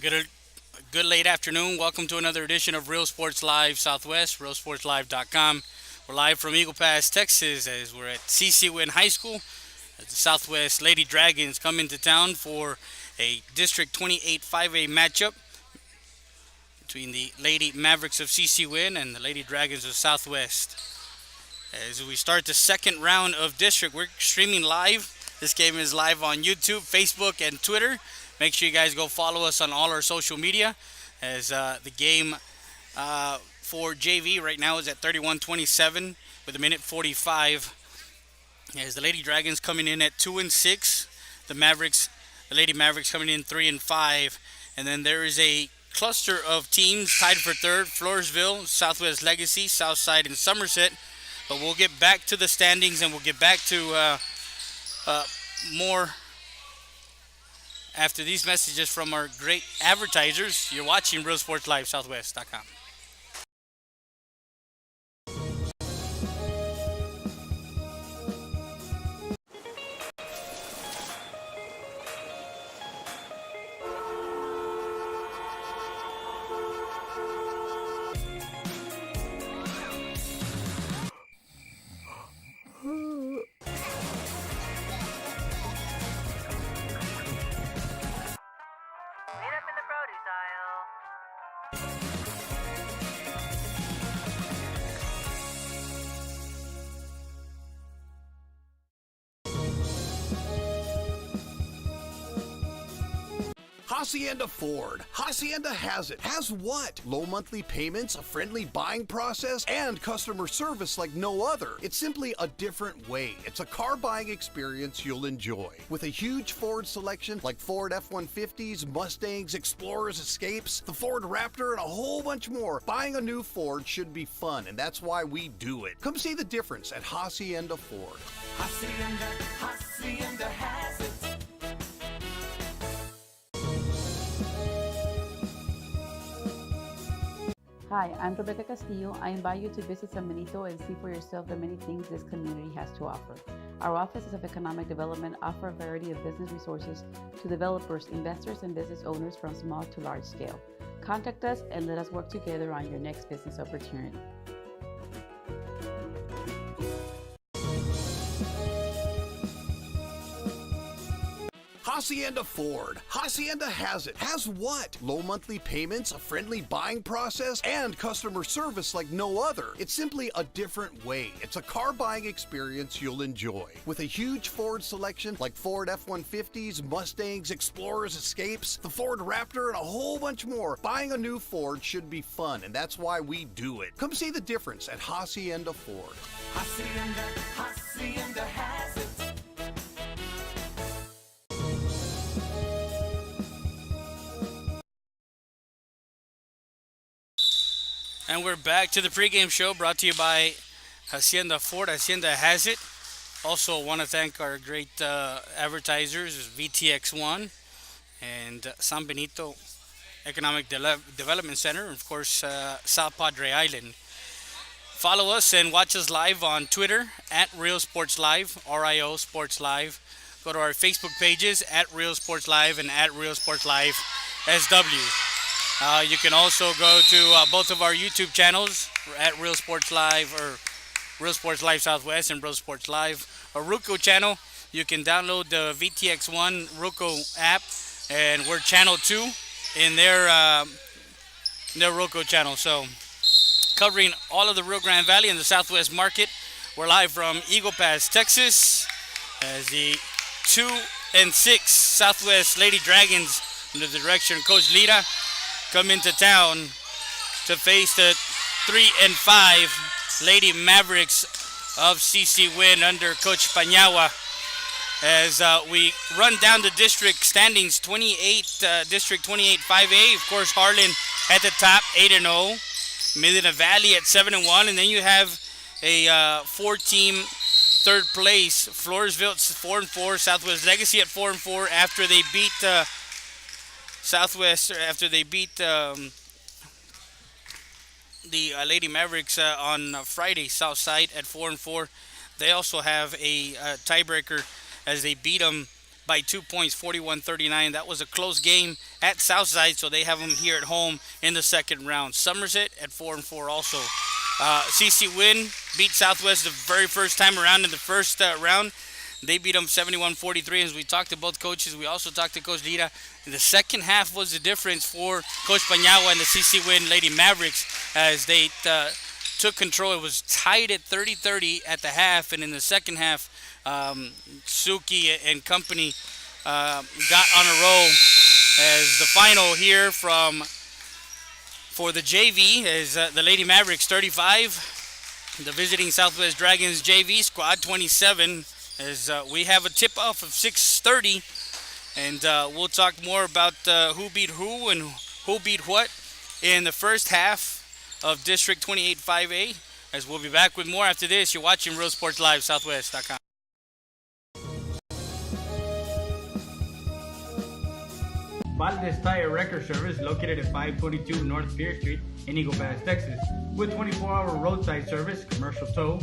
And good late afternoon. Welcome to another edition of Real Sports Live Southwest, realsportslive.com. We're live from Eagle Pass, Texas, as we're at CC Winn High School. As the Southwest Lady Dragons come into town for a District 28 5A matchup between the Lady Mavericks of CC Winn and the Lady Dragons of Southwest. As we start the second round of District, we're streaming live. This game is live on YouTube, Facebook, and Twitter. Make sure you guys go follow us on all our social media, as the game for JV right now is at 31-27 with a minute 45. As the Lady Dragons coming in at 2-6, the Lady Mavericks coming in 3-5, and then there is a cluster of teams tied for third: Floresville, Southwest Legacy, Southside, and Somerset. But we'll get back to the standings and we'll get back to more after these messages from our great advertisers. You're watching Real Sports Live Southwest.com. Meet up in the produce aisle. Hacienda Ford. Hacienda has it. Has what? Low monthly payments, a friendly buying process, and customer service like no other. It's simply a different way. It's a car buying experience you'll enjoy. With a huge Ford selection like Ford F-150s, Mustangs, Explorers, Escapes, the Ford Raptor, and a whole bunch more, buying a new Ford should be fun, and that's why we do it. Come see the difference at Hacienda Ford. Hacienda has it. Hi, I'm Rebecca Castillo. I invite you to visit San Benito and see for yourself the many things this community has to offer. Our offices of economic development offer a variety of business resources to developers, investors, and business owners from small to large scale. Contact us and let us work together on your next business opportunity. Hacienda Ford. Hacienda has it. Has what? Low monthly payments, a friendly buying process, and customer service like no other. It's simply a different way. It's a car buying experience you'll enjoy. With a huge Ford selection like Ford F-150s, Mustangs, Explorers, Escapes, the Ford Raptor, and a whole bunch more, buying a new Ford should be fun, and that's why we do it. Come see the difference at Hacienda Ford. Hacienda has it. And we're back to the pregame show brought to you by Hacienda Ford. Hacienda has it. Also want to thank our great advertisers, VTX1 and San Benito Economic Development Center, and of course South Padre Island. Follow us and watch us live on Twitter at Real Sports Live, RIO Sports Live. Go to our Facebook pages at Real Sports Live and at Real Sports Live SW. You can also go to both of our YouTube channels at Real Sports Live or Real Sports Live Southwest and Real Sports Live. A Roku channel, you can download the VTX1 Roku app, and we're channel 2 in their Roku channel. So covering all of the Rio Grande Valley and the Southwest market. We're live from Eagle Pass, Texas, as the 2-6 Southwest Lady Dragons, under the direction of Coach Lira, come into town to face the 3-5 Lady Mavericks of CC Winn under Coach Paniagua. As we run down the district standings, District 28 5A, of course, Harlan at the top, 8-0. Medina Valley at 7-1, and then you have a four-team third place, Floresville at 4-4, Southwest Legacy at 4-4 after they beat the Lady Mavericks on Friday. Southside at 4-4. They also have a tiebreaker as they beat them by 2 points, 41-39. That was a close game at Southside, so they have them here at home in the second round. Somerset at 4-4 also. CC Winn beat Southwest the very first time around in the first round. They beat them 71-43. As we talked to both coaches, we also talked to Coach Lira. The second half was the difference for Coach Paniagua and the CC Winn Lady Mavericks as they took control. It was tied at 30-30 at the half, and in the second half, Suki and company got on a roll. As the final here for the JV is the Lady Mavericks 35, the visiting Southwest Dragons JV squad 27. As we have a tip-off of 6:30, and we'll talk more about who beat who and who beat what in the first half of District 28 5A. As we'll be back with more after this. You're watching Real Sports Live, Southwest.com. Valdez Tire Record Service, located at 522 North Pierce Street in Eagle Pass, Texas. With 24-hour roadside service, commercial tow,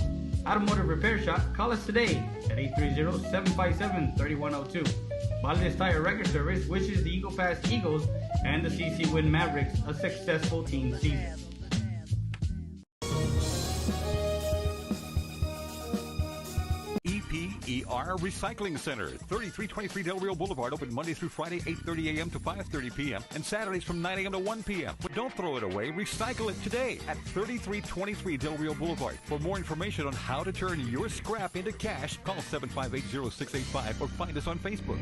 automotive repair shop, call us today at 830-757-3102. Valdez Tire Record Service wishes the Eagle Pass Eagles and the CC Winn Mavericks a successful team season. EPER Recycling Center, 3323 Del Rio Boulevard, open Monday through Friday, 8:30 a.m. to 5:30 p.m. and Saturdays from 9 a.m. to 1 p.m. But don't throw it away, recycle it today at 3323 Del Rio Boulevard. For more information on how to turn your scrap into cash, call 758-0685 or find us on Facebook.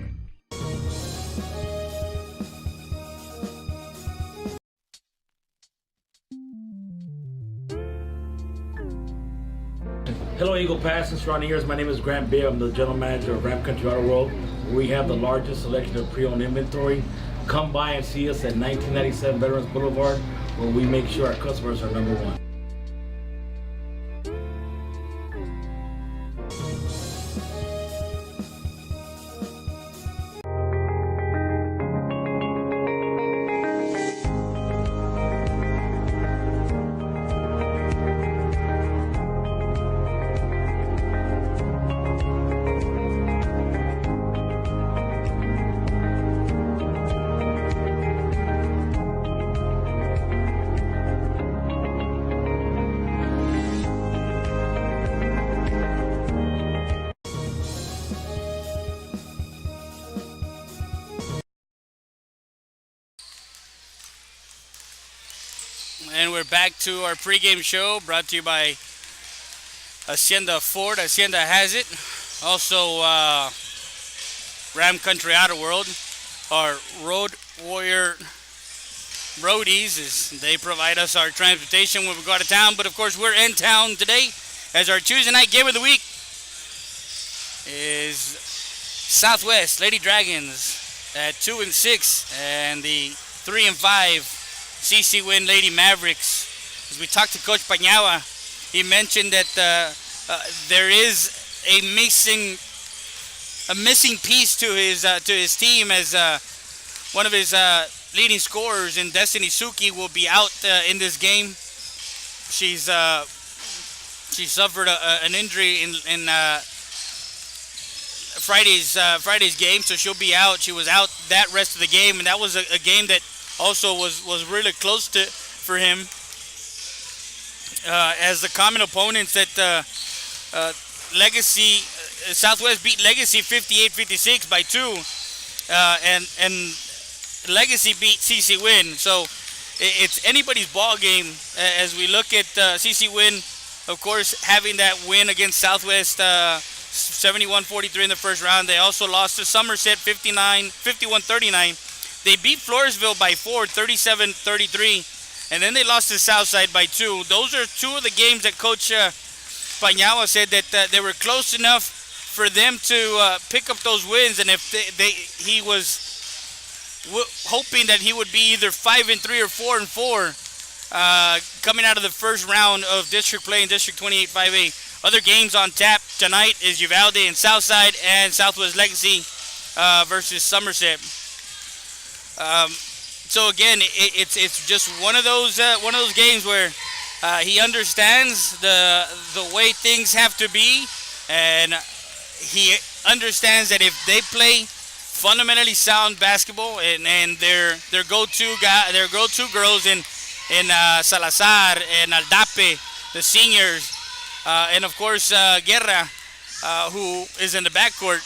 Hello, Eagle Pass and surrounding areas. My name is Grant Beer. I'm the general manager of Ram Country Auto World. We have the largest selection of pre-owned inventory. Come by and see us at 1997 Veterans Boulevard, where we make sure our customers are number one. And we're back to our pregame show brought to you by Hacienda Ford. Hacienda has it. Also, Ram Country Auto World. Our Road Warrior Roadies, as they provide us our transportation when we go out of town. But of course, we're in town today as our Tuesday night game of the week is Southwest Lady Dragons at 2-6 and the 3-5 CC Winn Lady Mavericks. As we talked to Coach Paniagua, he mentioned that there is a missing piece to his team, as one of his leading scorers in Destiny Suki will be out in this game. She suffered an injury in Friday's game, so she'll be out. She was out that rest of the game, and that was a game that also was really close for him, as the common opponents that Legacy Southwest beat Legacy 58-56 by 2, and Legacy beat CC Winn. So it's anybody's ball game as we look at CC Winn, of course, having that win against Southwest 71-43 in the first round. They also lost to Somerset 51-39. They beat Floresville by 4, 37-33, and then they lost to Southside by 2. Those are two of the games that Coach Paniagua said that they were close enough for them to pick up those wins, and if he was hoping that he would be either 5-3 or 4-4 coming out of the first round of district play in District 28 5A. Other games on tap tonight is Uvalde and Southside, and Southwest Legacy versus Somerset. So again, it's just one of those games where he understands the way things have to be, and he understands that if they play fundamentally sound basketball, and their go-to girls in Salazar and Aldape, the seniors, and of course Guerra, who is in the backcourt.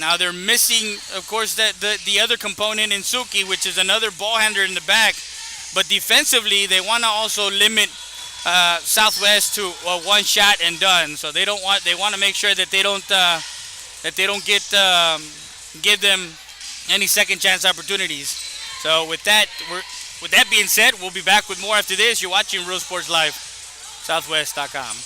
Now they're missing, of course, the other component in Suki, which is another ball handler in the back. But defensively, they want to also limit Southwest to one shot and done. So they want to make sure that they don't give them any second chance opportunities. So with that being said, we'll be back with more after this. You're watching Real Sports Live, Southwest.com.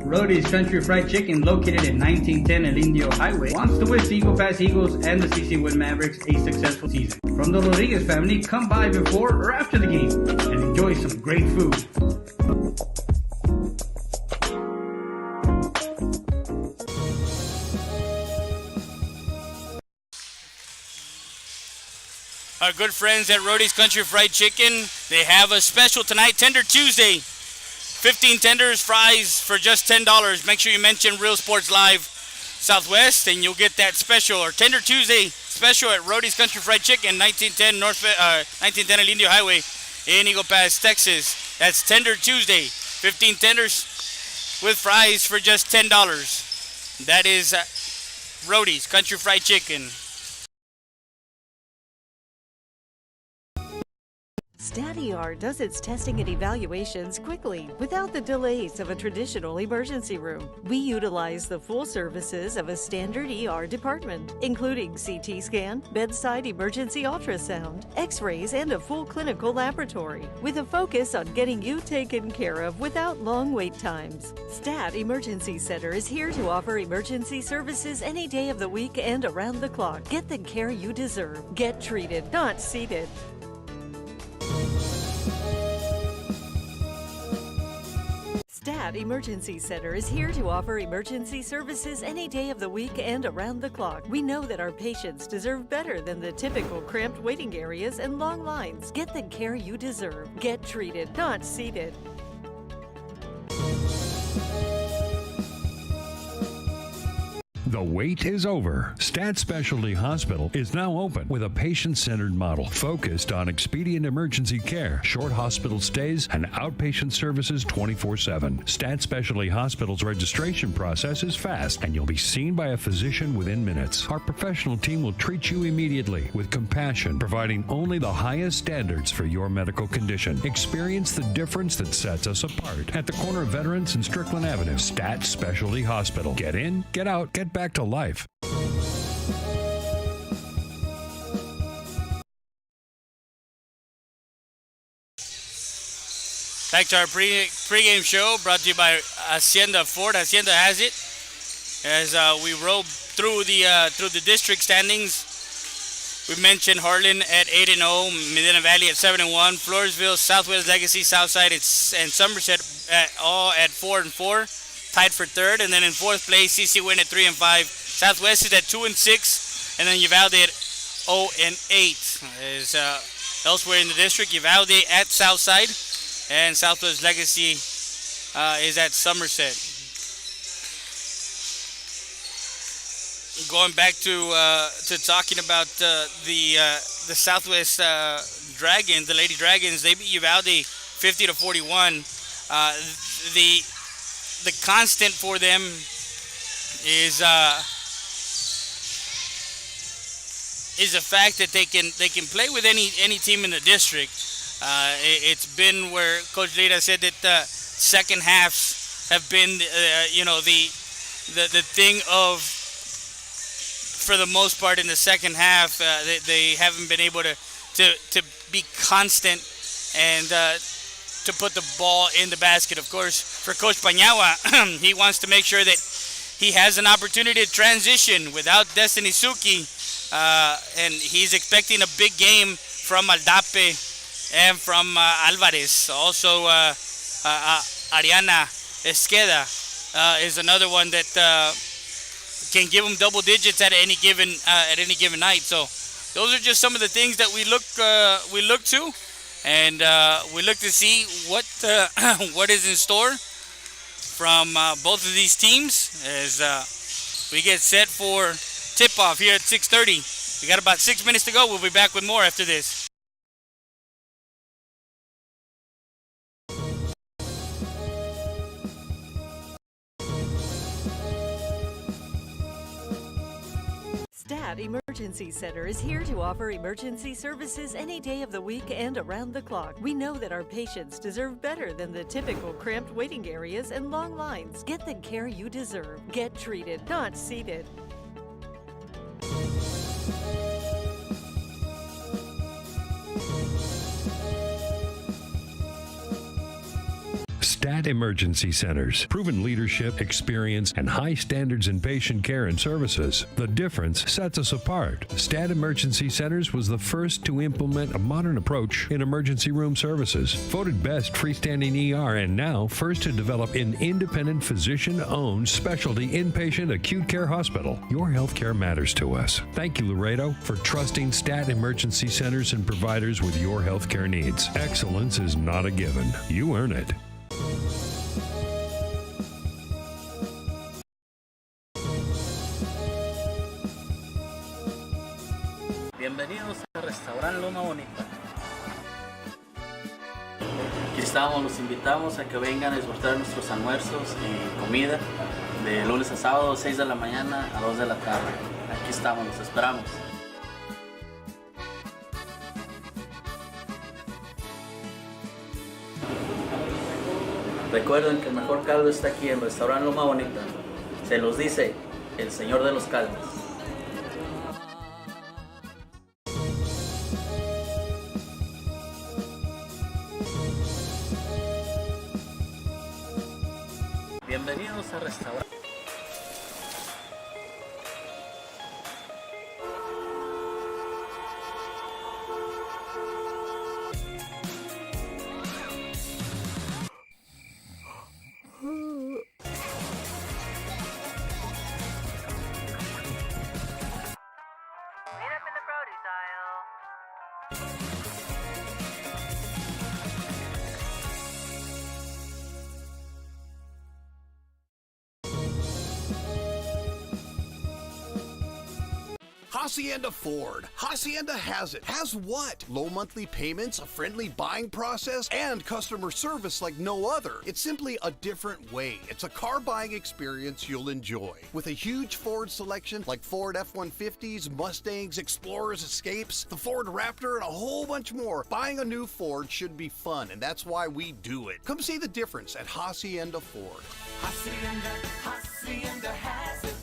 Rody's Country Fried Chicken, located at 1910 El Indio Highway, wants to wish the Eagle Pass Eagles and the CC Winn Mavericks a successful season. From the Rodriguez family, come by before or after the game and enjoy some great food. Our good friends at Rody's Country Fried Chicken, they have a special tonight, Tender Tuesday. 15 tenders, fries for just $10. Make sure you mention Real Sports Live Southwest, and you'll get that special, or Tender Tuesday special at Rody's Country Fried Chicken, 1910 El Indio Highway in Eagle Pass, Texas. That's Tender Tuesday. 15 tenders with fries for just $10. That is Rody's Country Fried Chicken. StatER does its testing and evaluations quickly without the delays of a traditional emergency room. We utilize the full services of a standard ER department, including CT scan, bedside emergency ultrasound, x-rays, and a full clinical laboratory, with a focus on getting you taken care of without long wait times. Stat Emergency Center is here to offer emergency services any day of the week and around the clock. Get the care you deserve. Get treated, not seated. Stat Emergency Center is here to offer emergency services any day of the week and around the clock. We know that our patients deserve better than the typical cramped waiting areas and long lines. Get the care you deserve. Get treated, not seated. The wait is over. Stat Specialty Hospital is now open with a patient-centered model focused on expedient emergency care, short hospital stays, and outpatient services 24/7. Stat Specialty Hospital's registration process is fast, and you'll be seen by a physician within minutes. Our professional team will treat you immediately with compassion, providing only the highest standards for your medical condition. Experience the difference that sets us apart at the corner of Veterans and Strickland Avenue. Stat Specialty Hospital. Get in, get out, get back to life. Back to our pre-game show, brought to you by Hacienda Ford. Hacienda has it. As we roll through the district standings, we mentioned Harlan at 8-0, Medina Valley at 7-1, Floresville, Southwest Legacy, Southside, and Somerset all at 4-4, tied for third. And then in fourth place, CC Winn at 3-5. Southwest is at 2-6, and then Uvalde at 0-8. Is elsewhere in the district, Uvalde at Southside, and Southwest Legacy is at Somerset. Going back to talking about the Southwest Dragons, the Lady Dragons, they beat Uvalde 50-41. The constant for them is the fact that they can play with any team in the district. It's been where Coach Leda said that second halves have been the thing of, for the most part in the second half, they haven't been able to be constant and to put the ball in the basket. Of course, for Coach Paniagua, he wants to make sure that he has an opportunity to transition without Destiny Suki, and he's expecting a big game from Aldape and from Alvarez. Also, Ariana Esqueda is another one that can give him double digits at any given night. So those are just some of the things that we look to, and we look to see what is in store from both of these teams as we get set for tip-off here at 6:30. We got about 6 minutes to go. We'll be back with more after this. Stat Emergency Center is here to offer emergency services any day of the week and around the clock. We know that our patients deserve better than the typical cramped waiting areas and long lines. Get the care you deserve. Get treated, not seated. Stat Emergency Centers. Proven leadership, experience, and high standards in patient care and services. The difference sets us apart. Stat Emergency Centers was the first to implement a modern approach in emergency room services. Voted best freestanding ER and now first to develop an independent physician-owned specialty inpatient acute care hospital. Your healthcare matters to us. Thank you, Laredo, for trusting Stat Emergency Centers and providers with your healthcare needs. Excellence is not a given. You earn it. Bienvenidos al restaurante Loma Bonita. Aquí estamos, los invitamos a que vengan a disfrutar nuestros almuerzos y comida de lunes a sábado, 6 de la mañana a 2 de la tarde. Aquí estamos, los esperamos. Recuerden que el mejor caldo está aquí en el restaurante Loma Bonita. Se los dice el señor de los caldos. Bienvenidos al restaurante. Meet up in the produce aisle. Hacienda Ford. Hacienda has it. Has what? Low monthly payments, a friendly buying process, and customer service like no other. It's simply a different way. It's a car buying experience you'll enjoy. With a huge Ford selection like Ford F-150s, Mustangs, Explorers, Escapes, the Ford Raptor, and a whole bunch more, buying a new Ford should be fun, and that's why we do it. Come see the difference at Hacienda Ford. Hacienda has it.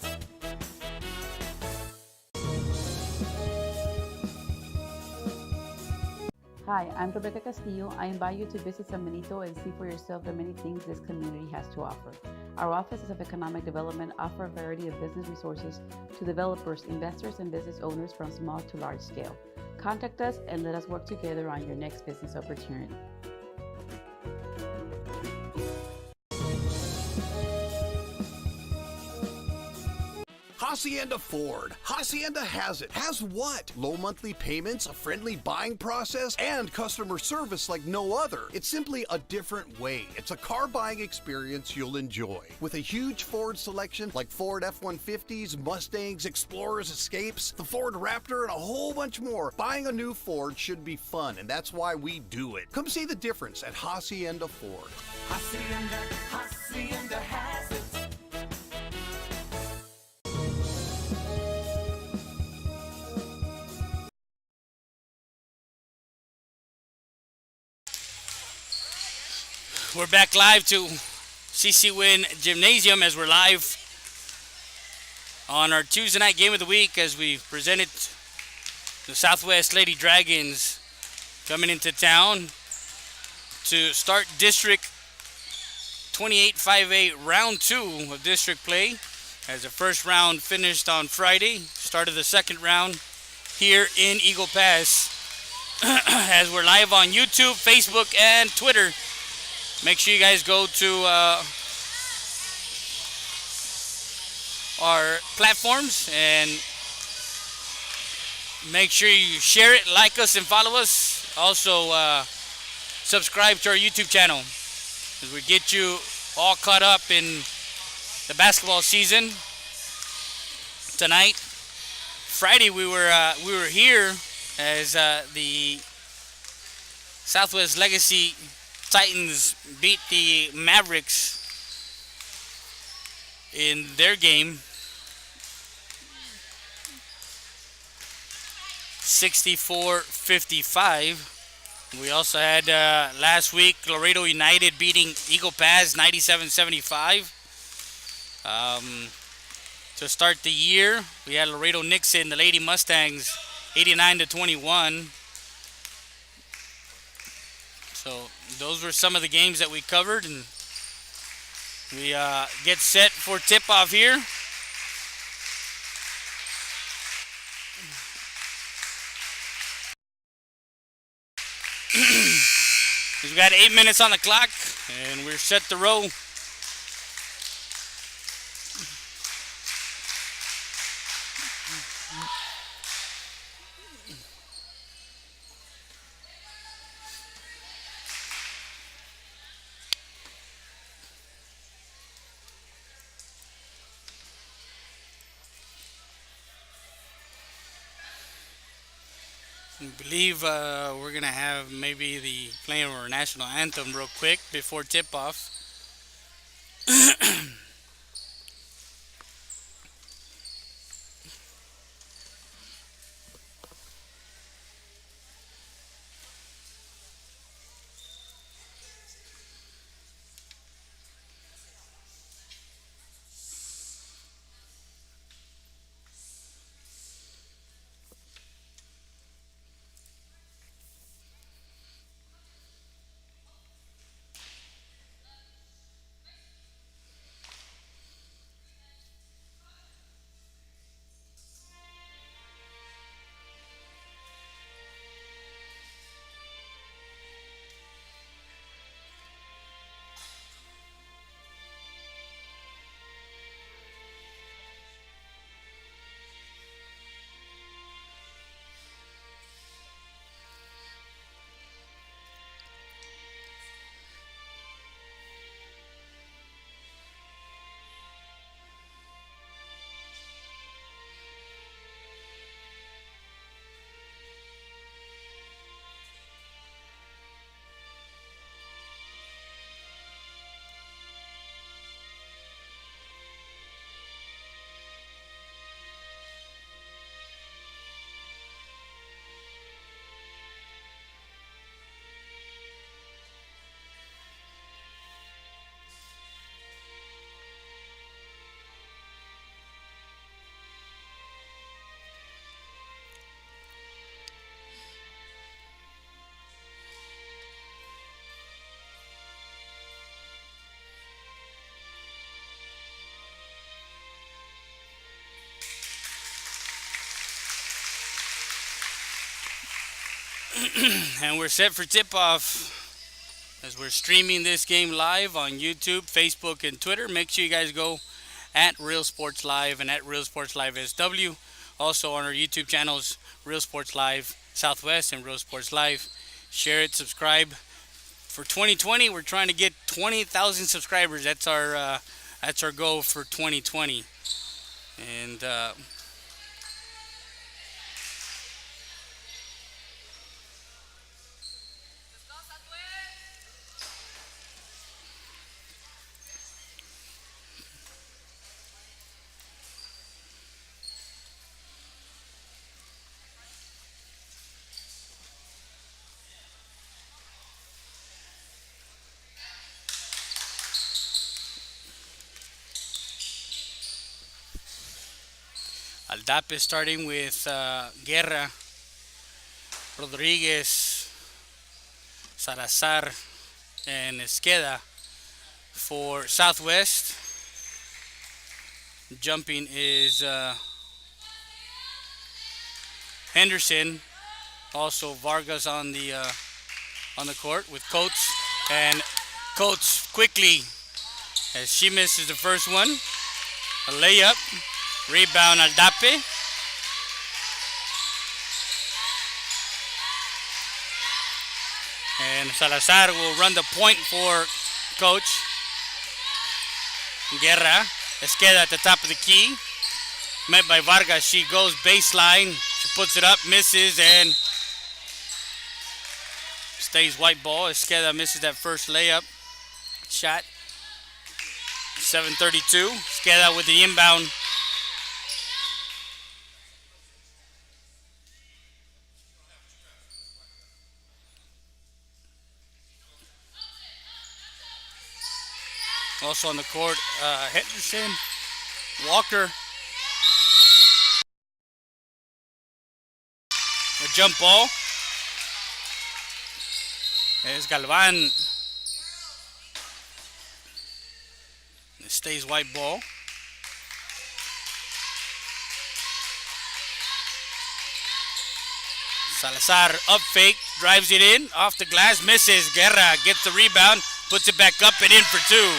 Hi, I'm Rebecca Castillo. I invite you to visit San Benito and see for yourself the many things this community has to offer. Our offices of economic development offer a variety of business resources to developers, investors, and business owners from small to large scale. Contact us and let us work together on your next business opportunity. Hacienda Ford. Hacienda has it. Has what? Low monthly payments, a friendly buying process, and customer service like no other. It's simply a different way. It's a car buying experience you'll enjoy. With a huge Ford selection like Ford F-150s, Mustangs, Explorers, Escapes, the Ford Raptor, and a whole bunch more, buying a new Ford should be fun, and that's why we do it. Come see the difference at Hacienda Ford. Hacienda has it. We're back live to CC Winn Gymnasium as we're live on our Tuesday night game of the week as we presented the Southwest Lady Dragons coming into town to start District 28-5A round 2 of district play as the first round finished on Friday. Started the second round here in Eagle Pass as we're live on YouTube, Facebook, and Twitter. Make sure you guys go to our platforms and make sure you share it, like us, and follow us. Also, subscribe to our YouTube channel as we get you all caught up in the basketball season tonight. Friday we were here as the Southwest Legacy Titans beat the Mavericks in their game 64-55. We also had last week Laredo United beating Eagle Pass 97-75. To start the year, we had Laredo Nixon, the Lady Mustangs, 89-21. So those were some of the games that we covered, and we get set for tip-off here. We've got 8 minutes on the clock, and we're set to roll. I believe we're going to have maybe the playing of our national anthem real quick before tip-off. And we're set for tip-off as we're streaming this game live on YouTube, Facebook, and Twitter. Make sure you guys go at Real Sports Live and at Real Sports Live SW. Also on our YouTube channels, Real Sports Live Southwest and Real Sports Live. Share it, subscribe. For 2020, we're trying to get 20,000 subscribers. That's our goal for 2020. And Aldape starting with Guerra, Rodriguez, Salazar, and Esqueda for Southwest. Jumping is Henderson. Also Vargas on the court with Coates, and Coates quickly as she misses the first one. A layup. Rebound Aldape. And Salazar will run the point for Coach. Guerra. Esqueda at the top of the key. Met by Vargas. She goes baseline. She puts it up, misses, and stays white ball. Esqueda misses that first layup shot. 7:32. Esqueda with the inbound. Also on the court, Henderson, Walker. A jump ball. There's Galvan. It stays white ball. Salazar up fake, drives it in, off the glass, misses. Guerra gets the rebound, puts it back up and in for two.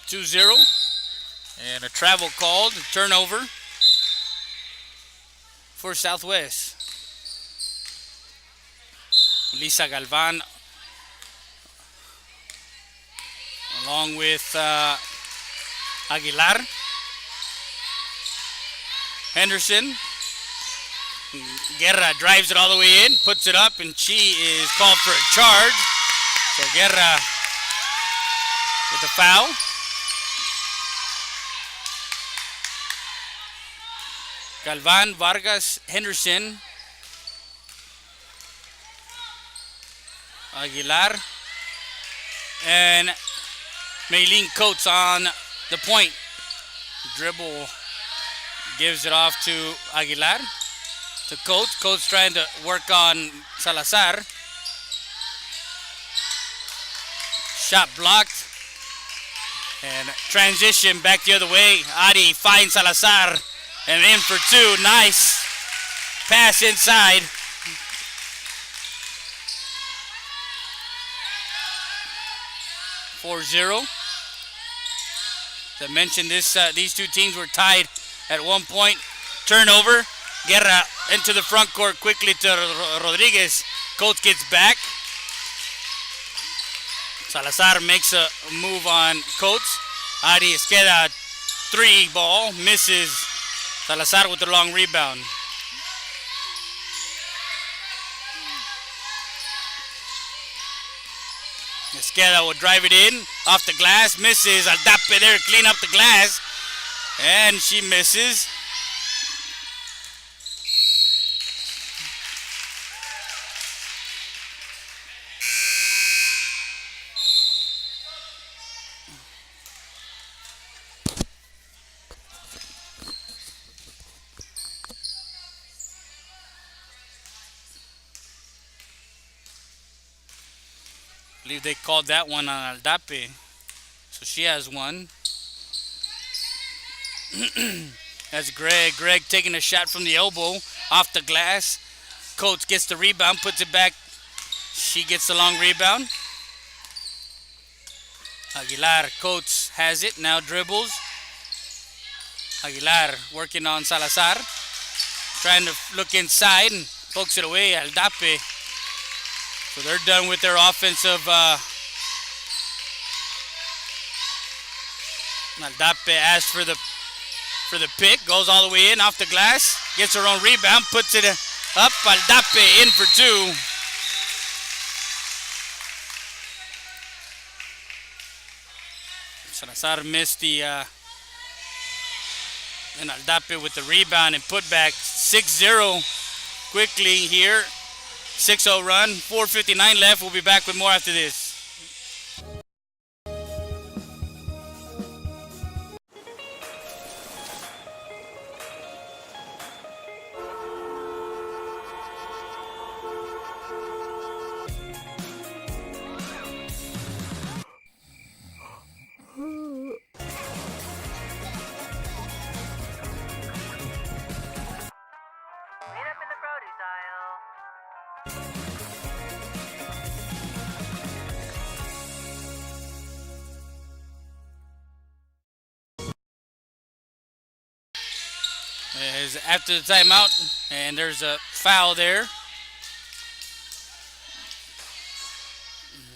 Two-zero. And a travel called, turnover for Southwest. Lisa Galvan along with Aguilar. Henderson. Guerra drives it all the way in, puts it up, and she is called for a charge. So Guerra with the foul. Galvan, Vargas, Henderson, Aguilar, and Maylene Coates on the point. Dribble gives it off to Aguilar, to Coates. Coates trying to work on Salazar. Shot blocked. And transition back the other way. Adi finds Salazar. And in for two. Nice pass inside. (4-0). As I mentioned, these two teams were tied at one point. Turnover. Guerra into the front court quickly to Rodriguez. Coates gets back. Salazar makes a move on Coates. Adi Esqueda, three ball, misses. Salazar with the long rebound. Esqueda will drive it in, off the glass, misses. Aldape there, clean up the glass, and she misses. I believe they called that one on Aldape. So she has one. That's Greg. Greg taking a shot from the elbow, off the glass. Coates gets the rebound, puts it back. She gets the long rebound. Aguilar, Coates has it, now dribbles. Aguilar working on Salazar. Trying to look inside and pokes it away. Aldape. So they're done with their offensive. Aldape asks for the pick, goes all the way in, off the glass, gets her own rebound, puts it up. Aldape in for two. Salazar missed the, and Aldape with the rebound and put back 6-0 quickly here. 6-0 run, 4:59 left. We'll be back with more after this. Meet up in the produce aisle. Is after the timeout, and there's a foul there.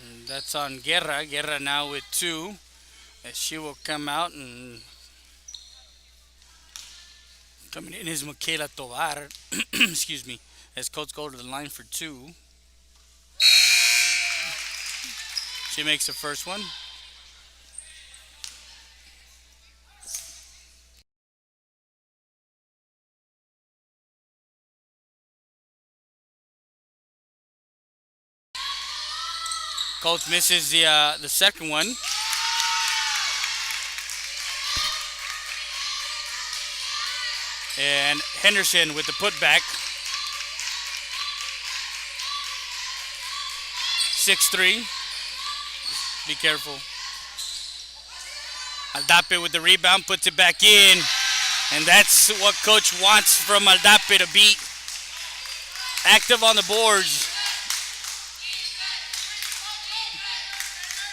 And that's on Guerra. Guerra now with two. As she will come out and coming in is Michaela Tovar. Excuse me. As coach go to the line for two. She makes the first one. Coach misses the second one. And Henderson with the putback. 6-3. Be careful. Aldape with the rebound, puts it back in. And that's what coach wants from Aldape to be active on the boards.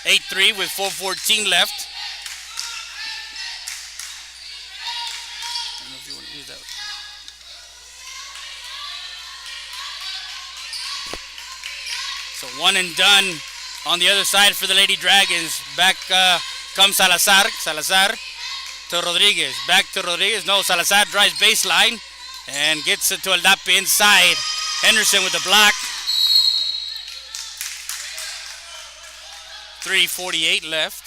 8-3 with 4:14 left. I don't know if you want to use that. So one and done on the other side for the Lady Dragons. Back comes Salazar. Salazar to Rodriguez. Back to Rodriguez. No, Salazar drives baseline and gets it to Aldape inside. Henderson with the block. 3:48 left.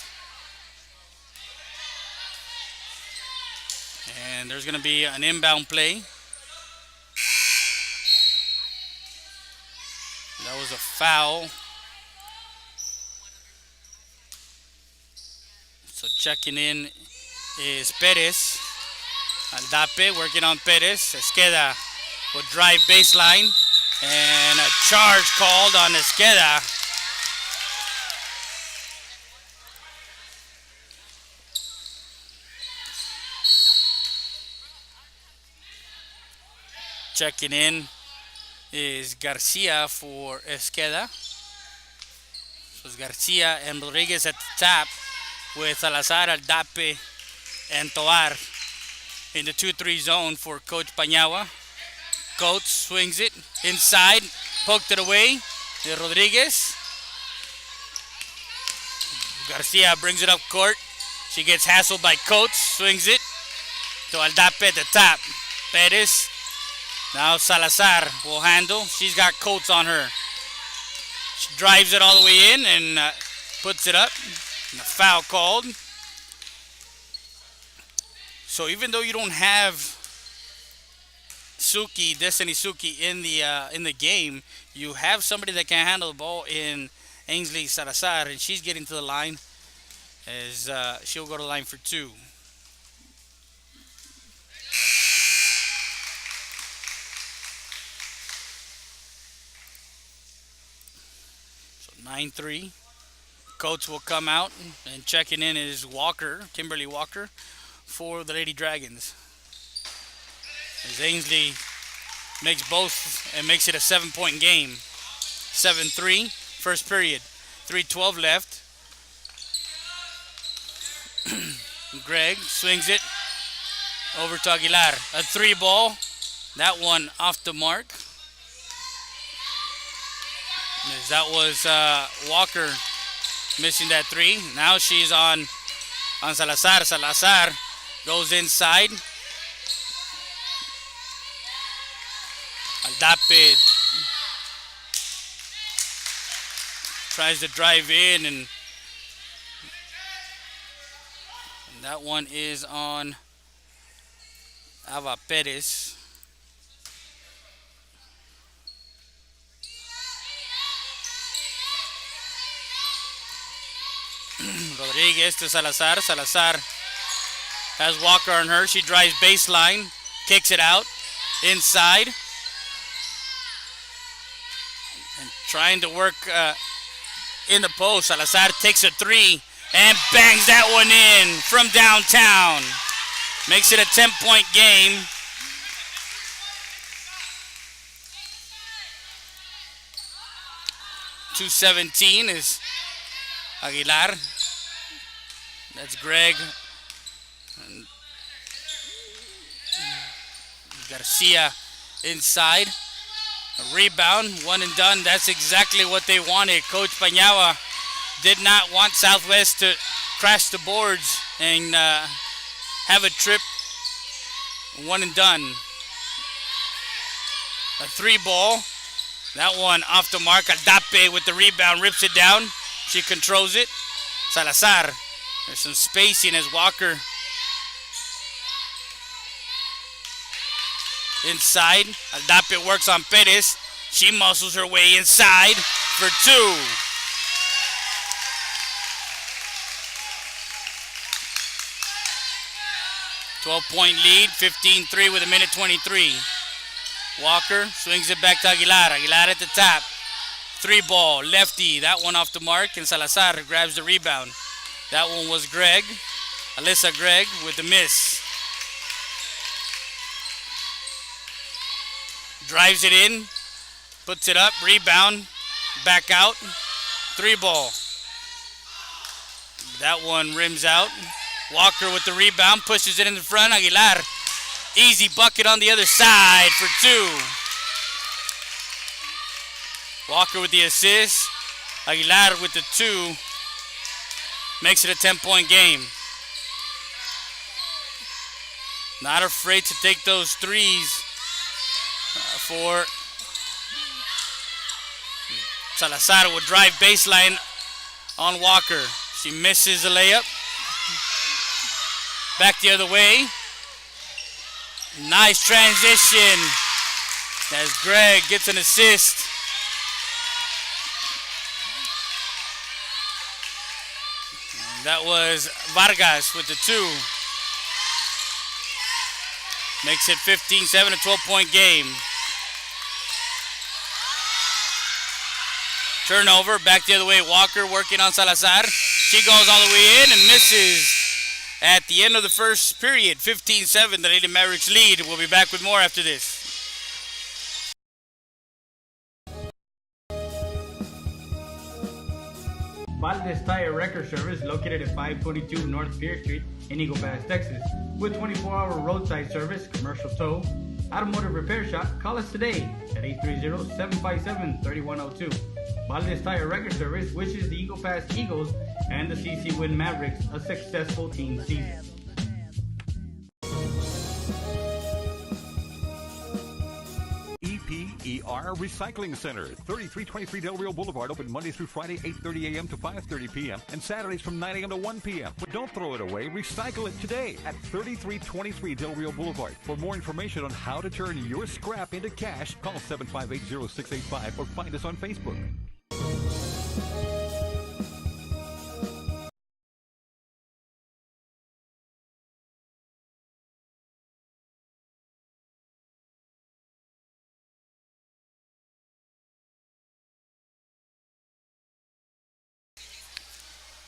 And there's going to be an inbound play. That was a foul. So checking in is Perez. Aldape working on Perez. Esqueda will drive baseline. And a charge called on Esqueda. Checking in is Garcia for Esqueda. So it's Garcia and Rodriguez at the top with Salazar, Aldape, and Tovar in the 2-3 zone for Coach Paniagua. Coach swings it inside, poked it away. Rodriguez. Garcia brings it up court. She gets hassled by Coach, swings it to Aldape at the top. Perez. Now Salazar will handle. She's got Coates on her. She drives it all the way in and puts it up. And a foul called. So even though you don't have Suki, Destiny Suki in the game, you have somebody that can handle the ball in Ainsley Salazar, and she's getting to the line as she'll go to the line for two. So 9-3. Coach will come out, and checking in is Walker, Kimberly Walker, for the Lady Dragons. As Ainsley makes both and makes it a 7-point game. 7-3, first period. 3:12 left. Greg swings it over to Aguilar. A three ball. That one off the mark. As that was Walker missing that three. Now she's on Salazar. Salazar goes inside. Aldape tries to drive in, and that one is on Ava Perez. Rodriguez to Salazar. Salazar has Walker on her. She drives baseline, kicks it out inside, and trying to work in the post. Salazar takes a three and bangs that one in from downtown. Makes it a 10-point game. .217 is Aguilar. That's Greg. Garcia inside. A rebound, one and done. That's exactly what they wanted. Coach Paniagua did not want Southwest to crash the boards and have a trip. One and done. A 3-ball. That one off the mark. Aldape with the rebound, rips it down. She controls it. Salazar. There's some spacing as Walker inside. Aldape works on Perez. She muscles her way inside for 2. .12 lead, 15-3 with a minute 23. Walker swings it back to Aguilar. Aguilar at the top. 3-ball, lefty. That one off the mark, and Salazar grabs the rebound. That one was Greg. Alyssa Gregg with the miss. Drives it in, puts it up, rebound, back out. 3-ball. That one rims out. Walker with the rebound, pushes it in the front. Aguilar, easy bucket on the other side for 2. Walker with the assist. Aguilar with the 2. Makes it a 10-point game. Not afraid to take those threes for Salazar. Will drive baseline on Walker. She misses the layup. Back the other way. Nice transition as Greg gets an assist. That was Vargas with the 2. Makes it 15-7, a 12-point game. Turnover, back the other way. Walker working on Salazar. She goes all the way in and misses at the end of the first period. 15-7, the Lady Mavericks lead. We'll be back with more after this. Valdez Tire Record Service, located at 522 North Pierce Street in Eagle Pass, Texas. With 24-hour roadside service, commercial tow, automotive repair shop, call us today at 830-757-3102. Valdez Tire Record Service wishes the Eagle Pass Eagles and the CC Winn Mavericks a successful team season. EPER Recycling Center, 3323 Del Rio Boulevard, open Monday through Friday, 8:30 a.m. to 5:30 p.m. and Saturdays from 9 a.m. to 1 p.m. But don't throw it away, recycle it today at 3323 Del Rio Boulevard. For more information on how to turn your scrap into cash, call 758-0685 or find us on Facebook.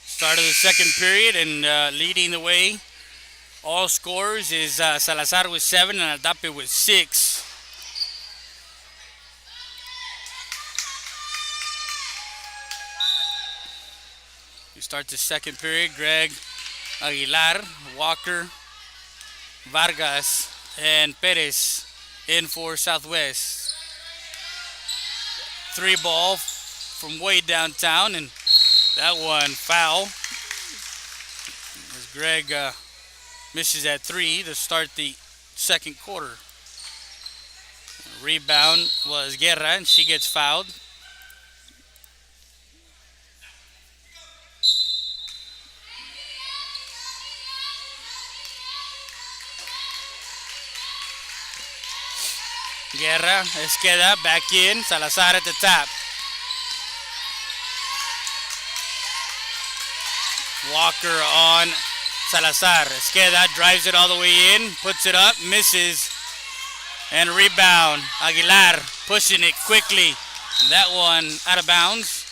Start of the second period, and leading the way, all scorers is Salazar with 7 and Aldape with 6. We start the second period. Greg, Aguilar, Walker, Vargas, and Perez in for Southwest. 3-ball from way downtown, and that one foul as Greg misses at 3 to start the second quarter. Rebound was Guerra, and she gets fouled. Guerra, Esqueda, back in. Salazar at the top. Walker on Salazar. Esqueda drives it all the way in, puts it up, misses, and rebound. Aguilar pushing it quickly. That one out of bounds.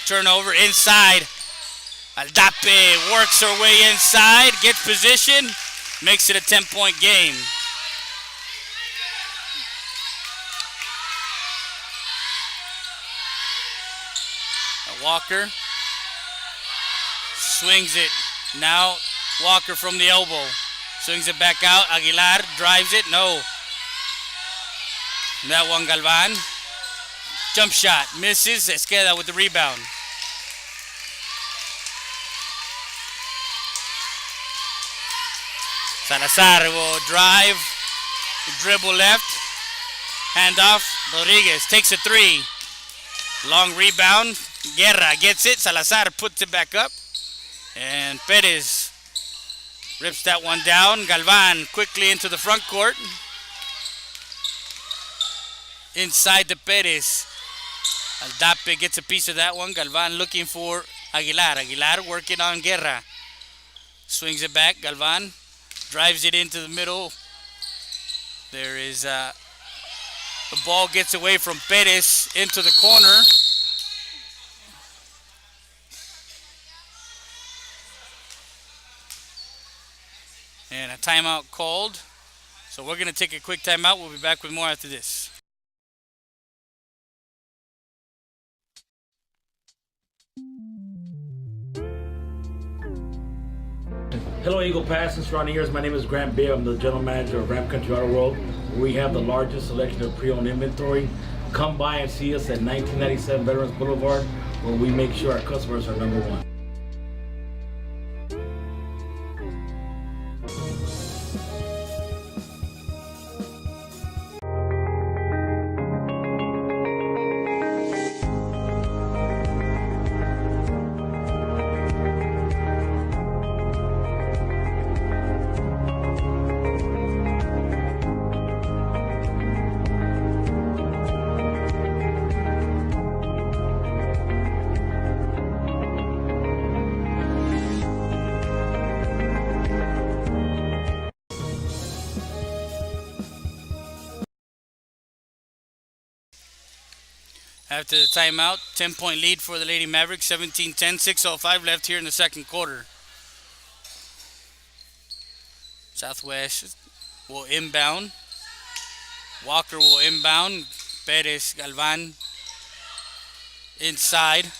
Turnover inside. Aldape works her way inside, gets position, makes it a 10-point game. Walker swings it. Now Walker from the elbow. Swings it back out. Aguilar drives it. No. That one, Galvan. Jump shot. Misses. Esqueda with the rebound. Salazar will drive. Dribble left. Handoff. Rodriguez takes a three. Long rebound. Guerra gets it. Salazar puts it back up. And Perez rips that one down. Galvan quickly into the front court. Inside to Perez. Aldape gets a piece of that one. Galvan looking for Aguilar. Aguilar working on Guerra. Swings it back. Galvan drives it into the middle. There is the ball gets away from Perez into the corner. And a timeout called. So we're going to take a quick timeout. We'll be back with more after this. Hello, Eagle Pass and surrounding areas. My name is Grant Beer. I'm the general manager of Ram Country Auto World. We have the largest selection of pre-owned inventory. Come by and see us at 1997 Veterans Boulevard, where we make sure our customers are number one. After the timeout, 10-point lead for the Lady Mavericks, 17-10, 6:05 left here in the second quarter. Southwest will inbound. Walker will inbound. Perez, Galvan inside.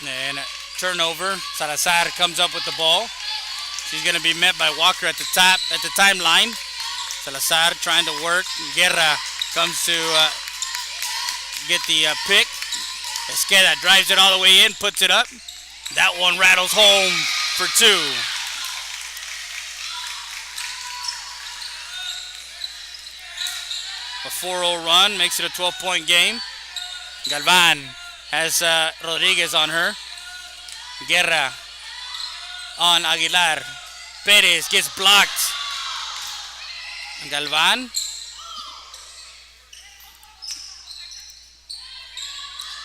And a turnover. Salazar comes up with the ball. She's going to be met by Walker at the timeline. Salazar trying to work. Guerra comes to get the pick. Esqueda drives it all the way in, puts it up. That one rattles home for two. A 4-0 run makes it a 12-point game. Galvan has Rodriguez on her. Guerra on Aguilar. Perez gets blocked. Galvan.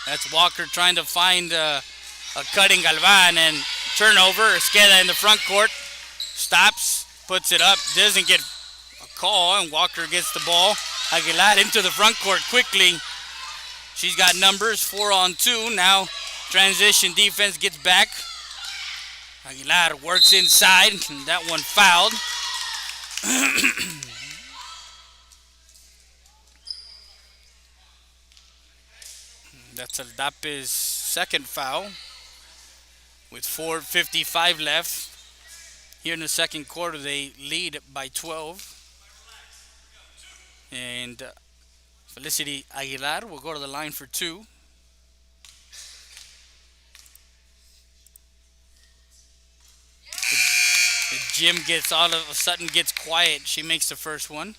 That's Walker trying to find a cutting Galvan, and turnover. Esqueda in the front court. Stops, puts it up, doesn't get a call, and Walker gets the ball. Aguilar into the front court quickly. She's got numbers, 4-on-2. Now transition defense gets back. Aguilar works inside, and that one fouled. That's Aldape's second foul with 4:55 left. Here in the second quarter, they lead by 12. And Felicity Aguilar will go to the line for two. The gym gets all of a sudden gets quiet. She makes the first one.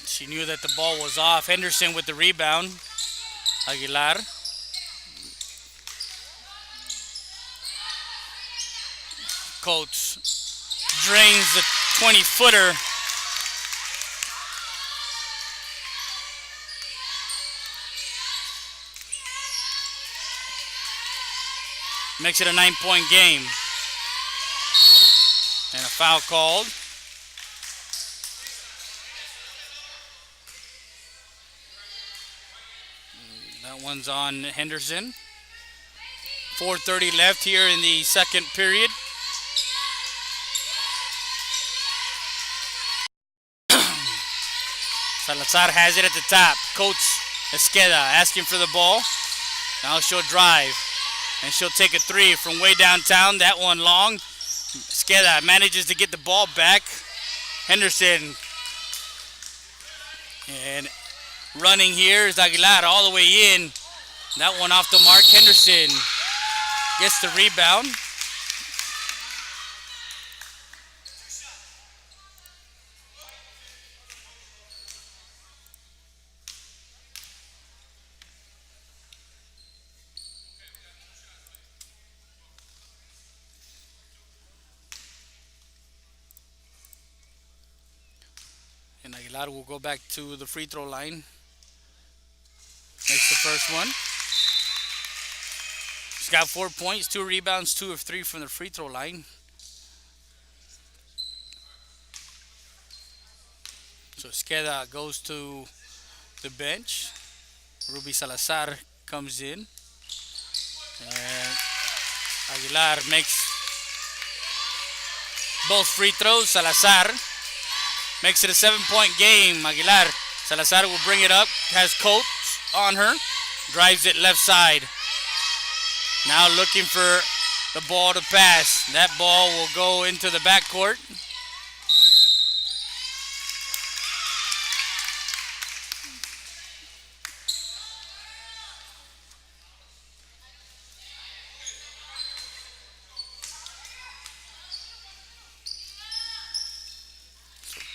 She knew that the ball was off. Henderson with the rebound. Aguilar. Coates drains the 20-footer. Makes it a 9-point game. And a foul called. one's on Henderson. 4:30 left here in the second period. Salazar has it at the top. Coach Esqueda asking for the ball. Now she'll drive. And she'll take a three from way downtown. That one long. Esqueda manages to get the ball back. Henderson. And running here is Aguilar all the way in. That one off the mark. Henderson gets the rebound. And Aguilar will go back to the free throw line. Makes the first one. She's got 4 points, 2 rebounds, 2 of 3 from the free throw line. So Esqueda goes to the bench. Ruby Salazar comes in. And Aguilar makes both free throws. Salazar makes it a 7-point game. Aguilar. Salazar will bring it up. Has Coates on her. Drives it left side. Now looking for the ball to pass. That ball will go into the backcourt.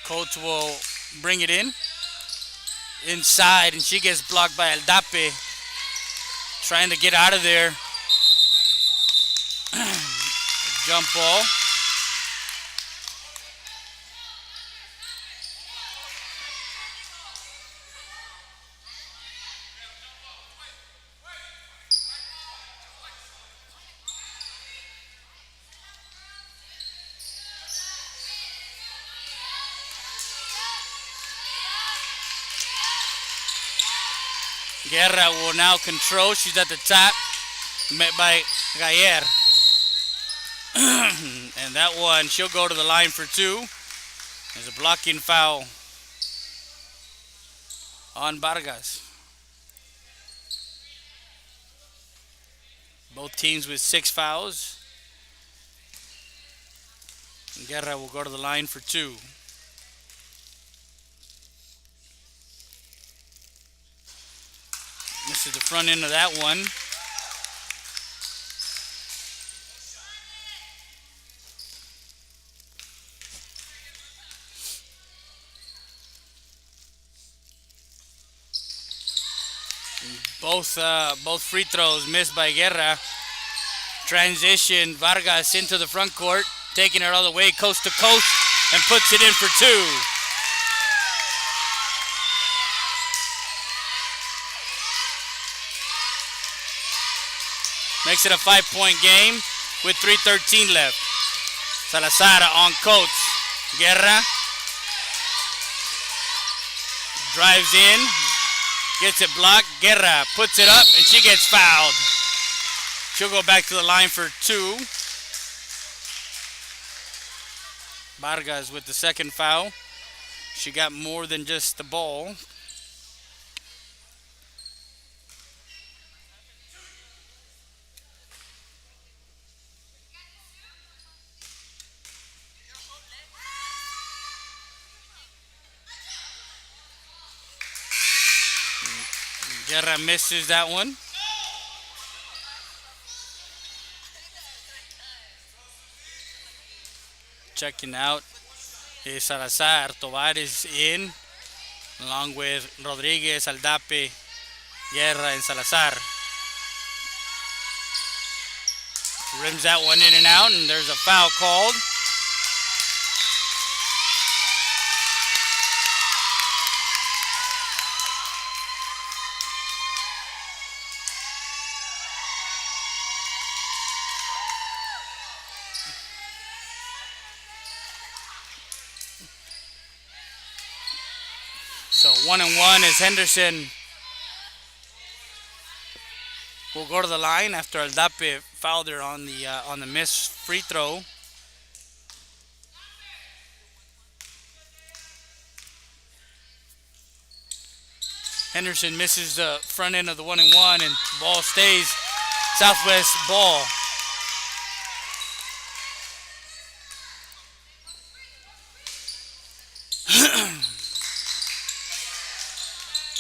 Coates will bring it in. Inside, and she gets blocked by Aldape. Trying to get out of there. Jump ball. Guerra will now control. She's at the top. Met by Gayer. And that one, she'll go to the line for 2. There's a blocking foul on Vargas. Both teams with 6 fouls. Guerra will go to the line for 2. This is the front end of that one. Both free throws missed by Guerra. Transition, Vargas into the front court, taking it all the way coast to coast, and puts it in for 2. Makes it a 5-point game with 3:13 left. Salazar on Coates. Guerra drives in, gets it blocked. Guerra puts it up, and she gets fouled. She'll go back to the line for 2. Vargas with the second foul. She got more than just the ball. Guerra misses that one. Checking out is Salazar. Tovar is in, along with Rodriguez, Aldape, Guerra, and Salazar. Rims that one in and out, and there's a foul called. So 1-1 is Henderson. will go to the line after Aldape fouled her on the missed free throw. Henderson misses the front end of the 1-and-1, and the ball stays Southwest ball.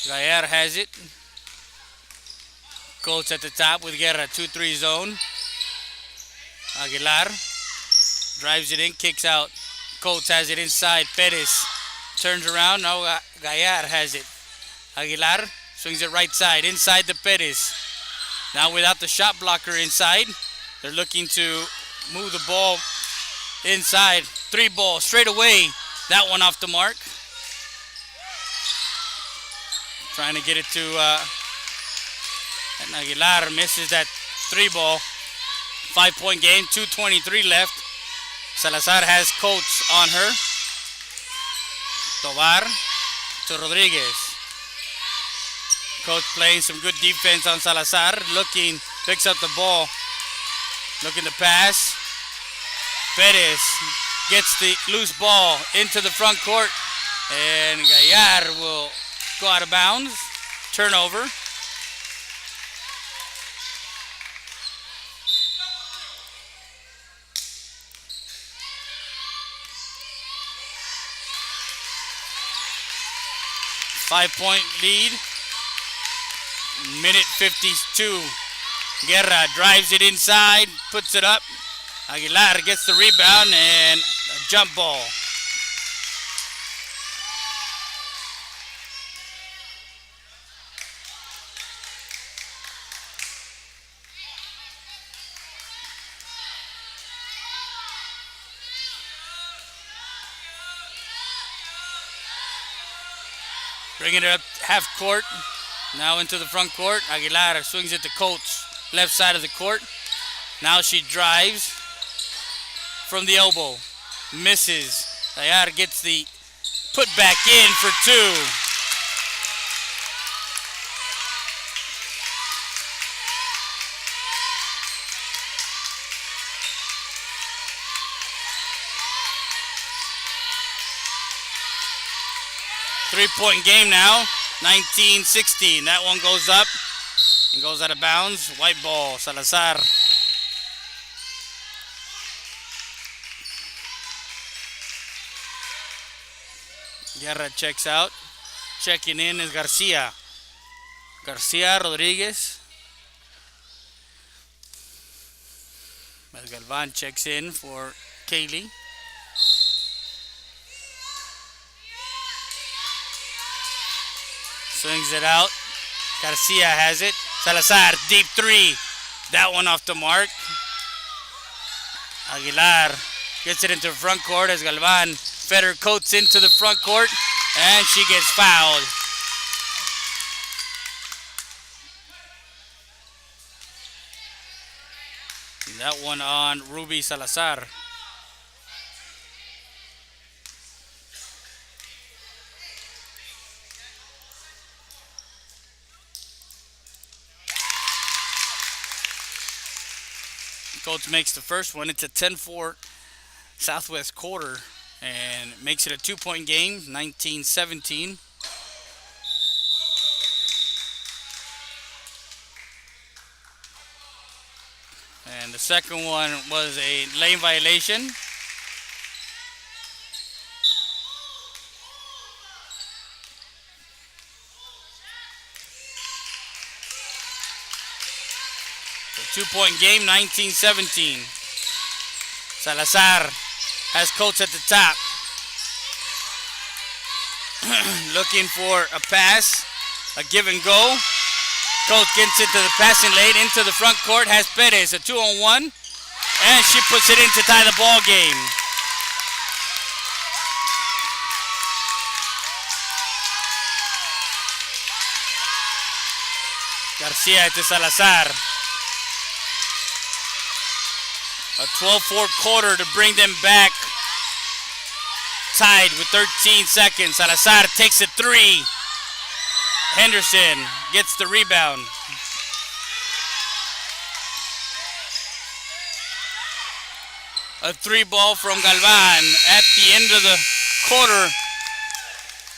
Gayer has it. Colts at the top with Guerra, 2-3 zone. Aguilar drives it in, kicks out. Colts has it inside. Perez turns around. Now Gayer has it. Aguilar swings it right side, inside the Perez. Now without the shot blocker inside, they're looking to move the ball inside. 3 ball straight away. That one off the mark. Trying to get it to and Aguilar misses that 3 ball. 5-point game, 2:23 left. Salazar has Coates on her. Tovar to Rodriguez. Coach playing some good defense on Salazar. Looking, picks up the ball. Looking to pass. Perez gets the loose ball into the front court. And Gayer will go out of bounds. Turnover. Five-point lead. Minute 52. Guerra drives it inside, puts it up. Aguilar gets the rebound and a jump ball. Bringing it up half court. Now into the front court. Aguilar swings it to Coates, left side of the court. Now she drives from the elbow. Misses. Gayer gets the put back in for 2. Three-point game now, 19-16. That one goes up and goes out of bounds. White ball, Salazar. Guerra checks out. Checking in is Garcia. Garcia, Rodriguez. As Galvan checks in for Kaylee. Swings it out. Garcia has it. Salazar, deep 3. That one off the mark. Aguilar gets it into the front court as Galvan Feder Coates into the front court, and she gets fouled. That one on Ruby Salazar. Coates makes the first one. It's a 10-4 Southwest quarter and makes it a 2-point game, 19-17. And the second one was a lane violation. So 2-point game, 19-17. Salazar has Coates at the top. Looking for a pass, a give and go. Coates gets into the passing lane, into the front court, has Perez, a 2-on-1, and she puts it in to tie the ball game. Garcia to Salazar. A 12-4 quarter to bring them back. Tied with 13 seconds. Salazar takes a 3. Henderson gets the rebound. A three ball from Galvan at the end of the quarter.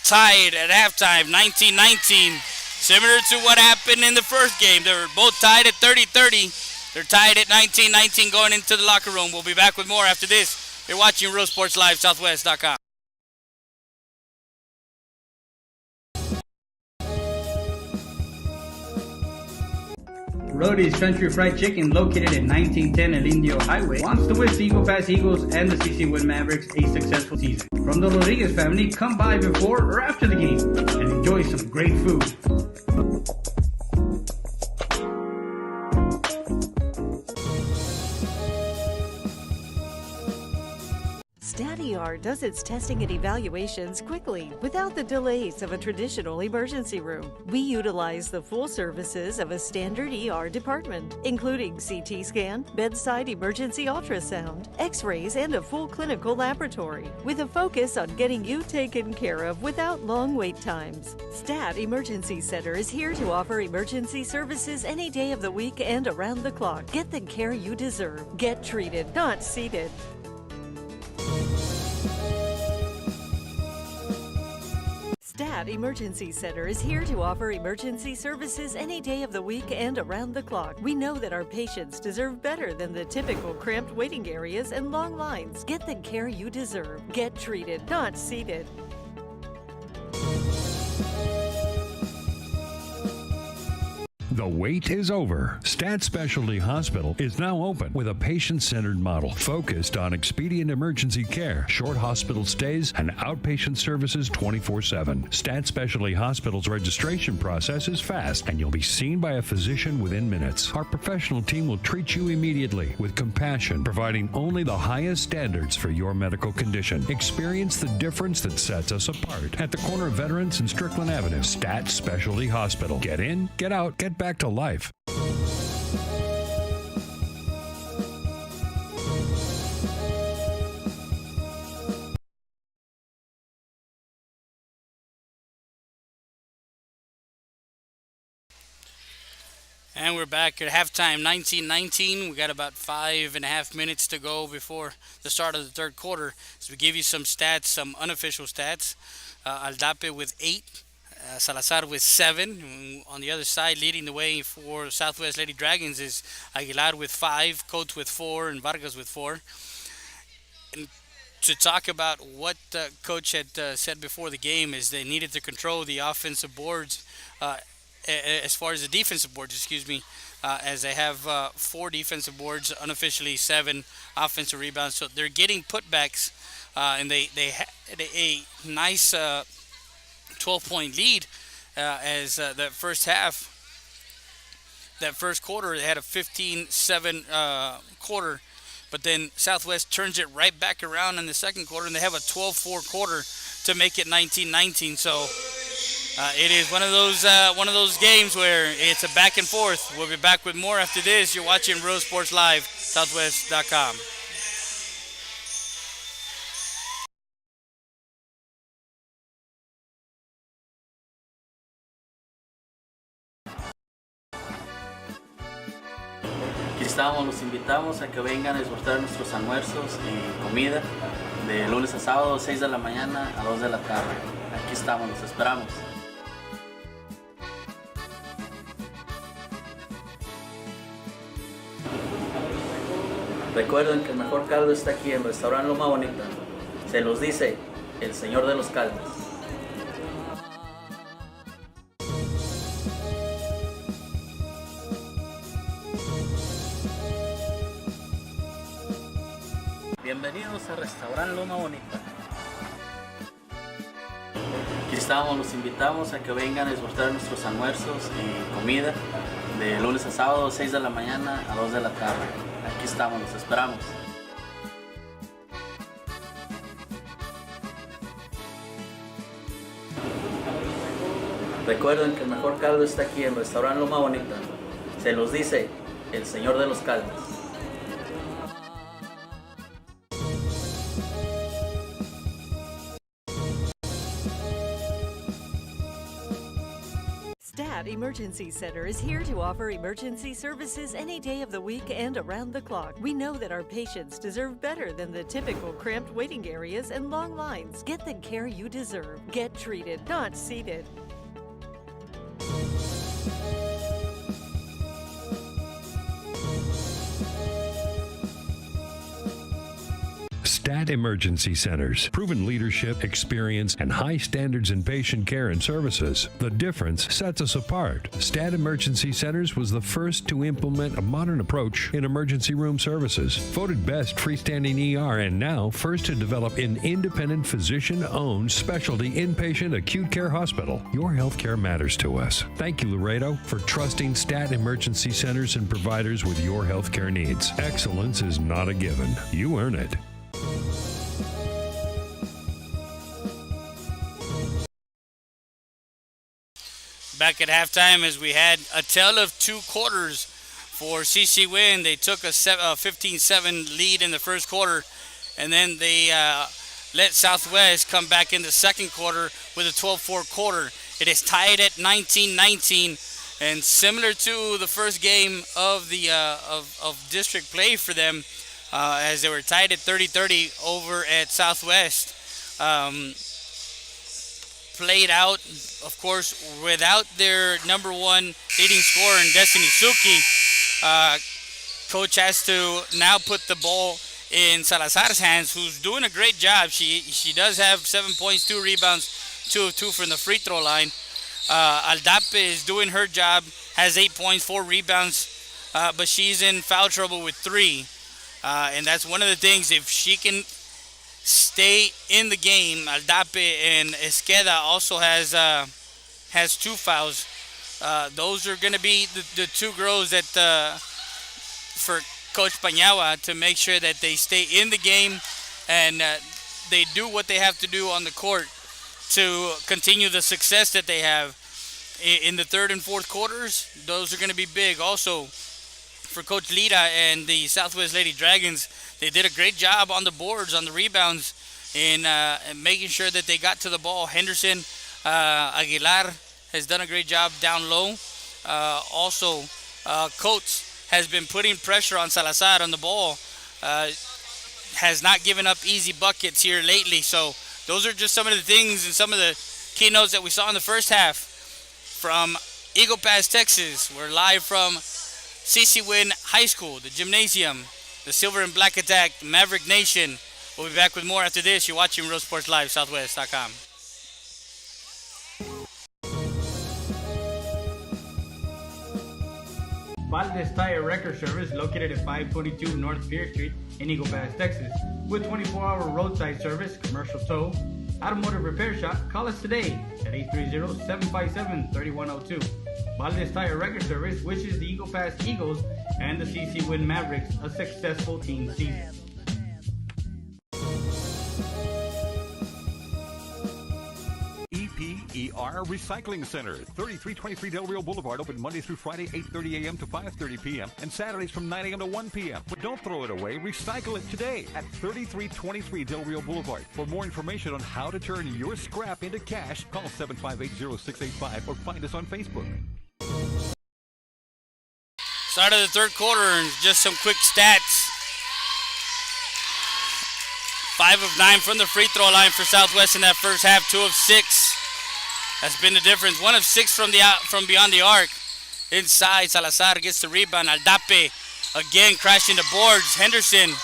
Tied at halftime, 19-19. Similar to what happened in the first game. They were both tied at 30-30. They're tied at 19-19 going into the locker room. We'll be back with more after this. You're watching Real Sports Live, Southwest.com. Rody's Country Fried Chicken, located at 1910 El Indio Highway, wants to wish the Eagle Pass Eagles and the CC Winn Mavericks a successful season. From the Rodriguez family, come by before or after the game and enjoy some great food. StatER does its testing and evaluations quickly without the delays of a traditional emergency room. We utilize the full services of a standard ER department, including CT scan, bedside emergency ultrasound, x-rays, and a full clinical laboratory, with a focus on getting you taken care of without long wait times. Stat Emergency Center is here to offer emergency services any day of the week and around the clock. Get the care you deserve. Get treated, not seated. Stat Emergency Center is here to offer emergency services any day of the week and around the clock. We know that our patients deserve better than the typical cramped waiting areas and long lines. Get the care you deserve. Get treated, not seated. The wait is over. Stat Specialty Hospital is now open with a patient-centered model focused on expedient emergency care, short hospital stays, and outpatient services 24/7. Stat Specialty Hospital's registration process is fast, and you'll be seen by a physician within minutes. Our professional team will treat you immediately with compassion, providing only the highest standards for your medical condition. Experience the difference that sets us apart at the corner of Veterans and Strickland Avenue. Stat Specialty Hospital. Get in, get out, get back to life. And we're back at halftime, 19-19. We got about 5.5 minutes to go before the start of the third quarter. So we give you some stats, some unofficial stats. Aldape with 8. Salazar with 7. On the other side, leading the way for Southwest Lady Dragons is Aguilar with 5, Coates with 4, and Vargas with 4. And to talk about what Coach had said before the game is they needed to control the offensive boards as far as the defensive boards, as they have 4 defensive boards, unofficially 7 offensive rebounds. So they're getting putbacks, and they had a nice 12-point lead as that first half. That first quarter, they had a 15-7 quarter, but then Southwest turns it right back around in the second quarter, and they have a 12-4 quarter to make it 19-19. So it is one of those games where it's a back and forth. We'll be back with more after this. You're watching Real Sports Live, Southwest.com. Aquí estamos, los invitamos a que vengan a disfrutar nuestros almuerzos y comida de lunes a sábado, 6 de la mañana a 2 de la tarde. Aquí estamos, los esperamos. Recuerden que el mejor caldo está aquí en el restaurante Loma Bonita. Se los dice el señor de los caldos. Bienvenidos al restaurante Loma Bonita. Aquí estamos, los invitamos a que vengan a disfrutar nuestros almuerzos y comida de lunes a sábado, 6 de la mañana a 2 de la tarde. Aquí estamos, los esperamos. Recuerden que el mejor caldo está aquí en el restaurante Loma Bonita. Se los dice el señor de los caldos. Stat Stat Emergency Center is here to offer emergency services any day of the week and around the clock. We know that our patients deserve better than the typical cramped waiting areas and long lines. Get the care you deserve. Get treated, not seated. Stat Emergency Centers. Proven leadership, experience, and high standards in patient care and services. The difference sets us apart. Stat Emergency Centers was the first to implement a modern approach in emergency room services. Voted best freestanding ER and now first to develop an independent physician-owned specialty inpatient acute care hospital. Your healthcare matters to us. Thank you, Laredo, for trusting Stat Emergency Centers and providers with your healthcare needs. Excellence is not a given. You earn it. Back at halftime, as we had a tale of two quarters for CC Winn. They took a 15-7 lead in the first quarter, and then they let Southwest come back in the second quarter with a 12-4 quarter. It is tied at 19-19, and similar to the first game of the of district play for them, as they were tied at 30-30 over at Southwest. Played out, of course, without their number one leading scorer in Destiny Suki. Coach has to now put the ball in Salazar's hands, who's doing a great job. She does have 7 points, 2 rebounds, 2 of 2 from the free throw line. Aldape is doing her job, has 8 points, 4 rebounds, but she's in foul trouble with 3. And that's one of the things, if she can stay in the game. Aldape and Esqueda also has 2 fouls. Those are going to be the 2 girls that for Coach Paniagua to make sure that they stay in the game and they do what they have to do on the court to continue the success that they have in the third and fourth quarters. Those are going to be big. Also, for Coach Lita and the Southwest Lady Dragons, they did a great job on the boards, on the rebounds, in making sure that they got to the ball. Henderson Aguilar has done a great job down low. Also, Coates has been putting pressure on Salazar on the ball. Has not given up easy buckets here lately. So those are just some of the things and some of the keynotes that we saw in the first half from Eagle Pass, Texas. We're live from CC Winn High School, the gymnasium, the Silver and Black Attack, the Maverick Nation. We'll be back with more after this. You're watching Real Sports Live, Southwest.com. Valdez Tire Record Service, located at 522 North Pierce Street in Eagle Pass, Texas. With 24-hour roadside service, commercial tow, automotive repair shop, call us today at 830-757-3102. Valdez Tire Record Service wishes the Eagle Pass Eagles and the CC Winn Mavericks a successful team season. EPER Recycling Center, 3323 Del Rio Boulevard, open Monday through Friday, 8:30 a.m. to 5:30 p.m. and Saturdays from 9 a.m. to 1 p.m. But don't throw it away. Recycle it today at 3323 Del Rio Boulevard. For more information on how to turn your scrap into cash, call 758-0685 or find us on Facebook. Start of the third quarter, and just some quick stats. 5 of 9 from the free throw line for Southwest in that first half. 2 of 6. That's been the difference. 1 of 6 from beyond the arc. Inside, Salazar gets the rebound. Aldape again crashing the boards. Henderson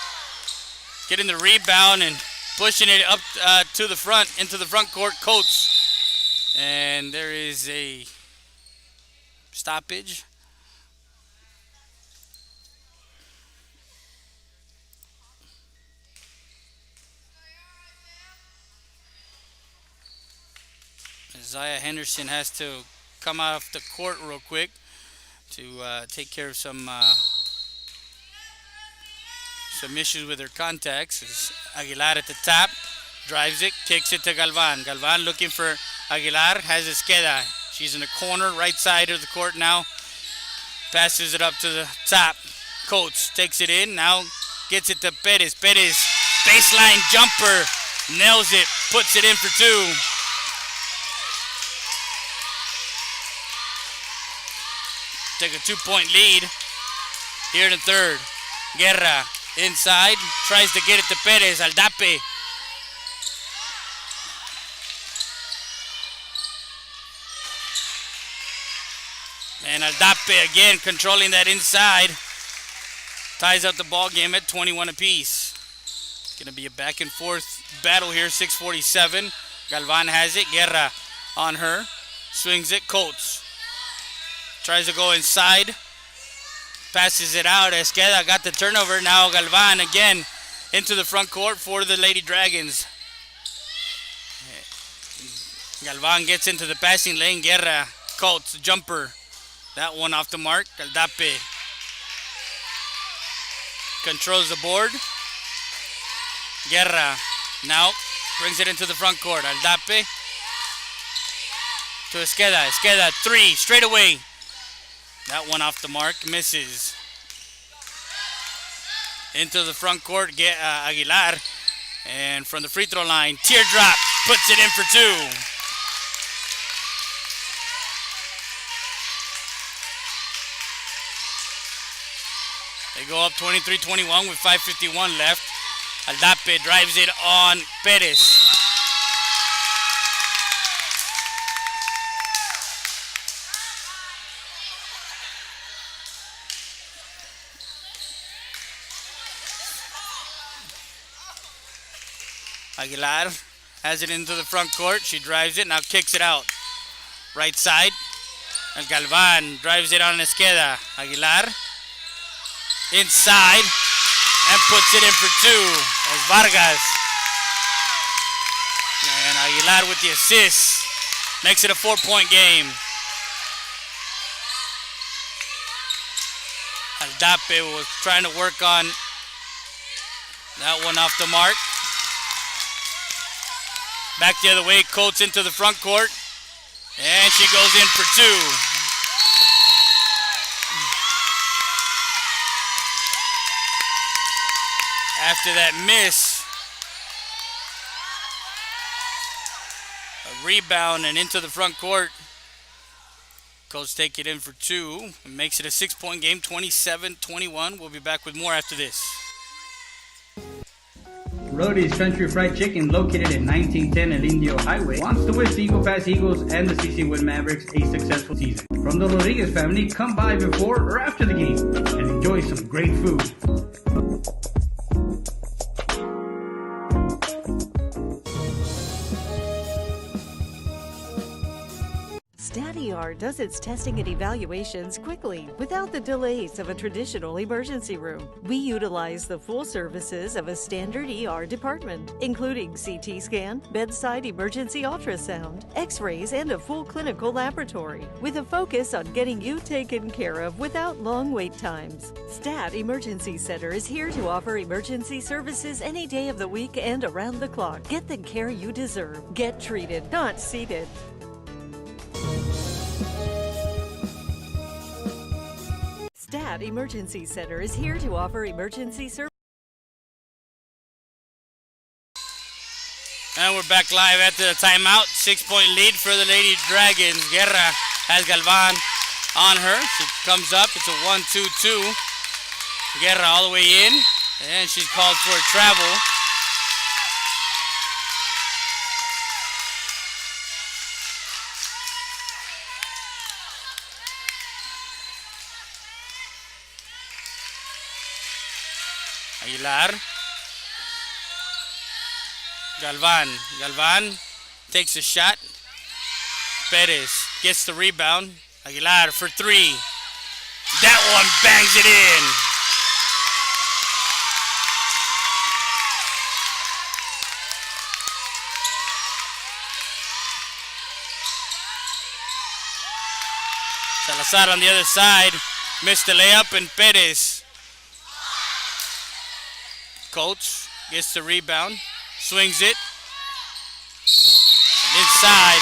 getting the rebound and pushing it up to the front, into the front court. Coates. And there is a stoppage. Isaiah Henderson has to come off the court real quick to take care of some issues with her contacts. It's Aguilar at the top, drives it, kicks it to Galvan. Galvan looking for Aguilar, has Esqueda. She's in the corner, right side of the court now. Passes it up to the top. Coates takes it in, now gets it to Perez. Perez, baseline jumper, nails it, puts it in for 2. take a 2-point lead here in the third. Guerra inside, tries to get it to Perez. Aldape. And Aldape again controlling that inside. Ties up the ball game at 21 apiece. It's going to be a back and forth battle here. 6:47. Galvan has it. Guerra on her. Swings it. Colts. Tries to go inside. Passes it out. Esqueda got the turnover. Now Galvan again into the front court for the Lady Dragons. Galvan gets into the passing lane. Guerra. Colts. Jumper. That one off the mark. Aldape controls the board. Guerra now brings it into the front court. Aldape to Esqueda. Esqueda, three, straight away. That one off the mark, misses. Into the front court, Aguilar. And from the free throw line, teardrop, puts it in for two. They go up 23-21 with 5:51 left. Aldape drives it on Perez. Aguilar has it into the front court. She drives it, now kicks it out. Right side. And Galvan drives it on Esqueda. Aguilar inside and puts it in for two as Vargas. And Aguilar with the assist makes it a 4-point game. Aldape was trying to work on that one off the mark. Back the other way, Colts into the front court. And she goes in for two. After that miss, a rebound and into the front court. Colts take it in for two. It makes it a 6-point game, 27-21. We'll be back with more after this. Rody's Country Fried Chicken, located at 1910 El Indio Highway, wants to wish the Eagle Pass Eagles and the CC Winn Mavericks a successful season. From the Rodriguez family, come by before or after the game and enjoy some great food. StatER does its testing and evaluations quickly without the delays of a traditional emergency room. We utilize the full services of a standard ER department, including CT scan, bedside emergency ultrasound, x-rays, and a full clinical laboratory, with a focus on getting you taken care of without long wait times. Stat Emergency Center is here to offer emergency services any day of the week and around the clock. Get the care you deserve. Get treated, not seated. Stat Emergency Center is here to offer emergency service. And we're back live after the timeout. 6-point lead for the Lady Dragons. Guerra has Galvan on her. She comes up. It's a 1-2-2. Guerra all the way in. And she's called for a travel. Aguilar. Galvan takes a shot. Perez gets the rebound. Aguilar for three. That one bangs it in. Salazar on the other side. Missed the layup, and Perez. Coach gets the rebound, swings it, and inside.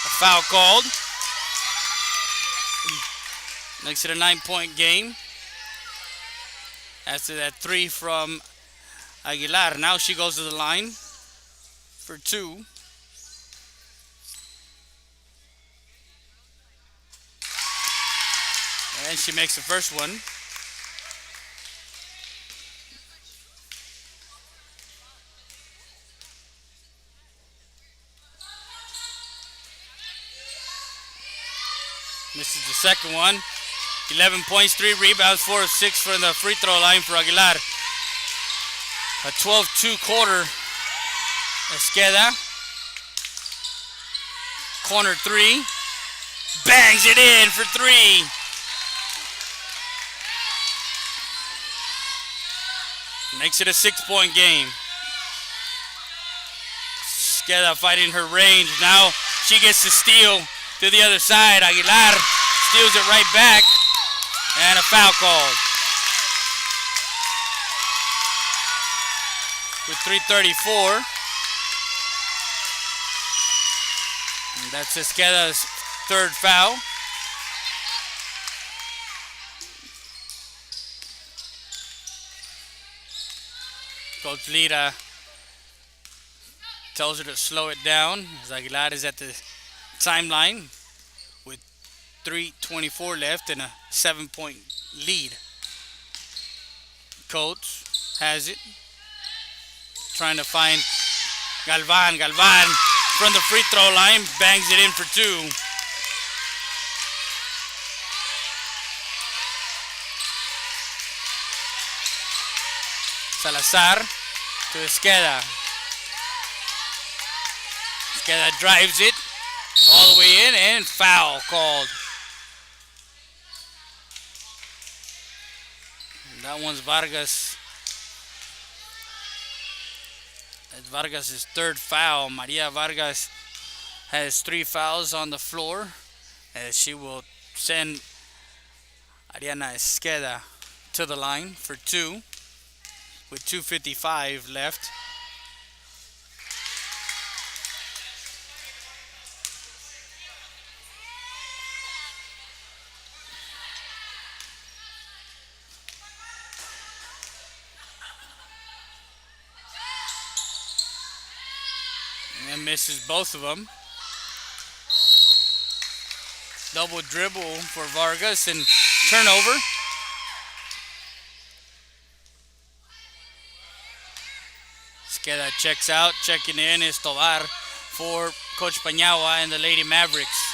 A foul called. Makes it a 9-point game. After that three from Aguilar, now she goes to the line for two. And she makes the first one. Misses the second one. 11 points, 3 rebounds, 4 of 6 from the free throw line for Aguilar. A 12-2 quarter. Esqueda. Corner 3. Bangs it in for 3. Makes it a 6-point game. Esqueda fighting her range. Now she gets to steal to the other side. Aguilar steals it right back. And a foul called. With 3:34. And that's Esqueda's third foul. Coach Lira tells her to slow it down as Aguilar is at the timeline with 3:24 left and a 7-point lead. Coach has it. Trying to find Galvan. Galvan from the free throw line bangs it in for 2. Salazar to Esqueda. Esqueda drives it all the way in and foul called. That one's Vargas. That's Vargas' third foul. Maria Vargas has 3 fouls on the floor as she will send Ariana Esqueda to the line for 2 with 2:55 left. And misses both of them. Double dribble for Vargas and turnover. Esqueda checks out. Checking in is Tovar for Coach Pañagua and the Lady Mavericks.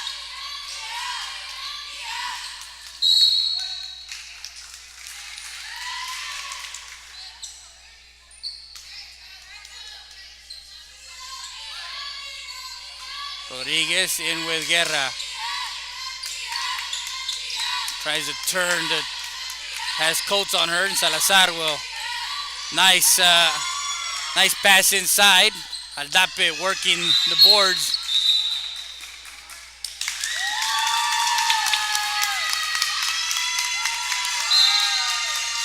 Rodriguez in with Guerra. Tries to turn to, has Coates on her, and Salazar will. Nice pass inside. Aldape working the boards.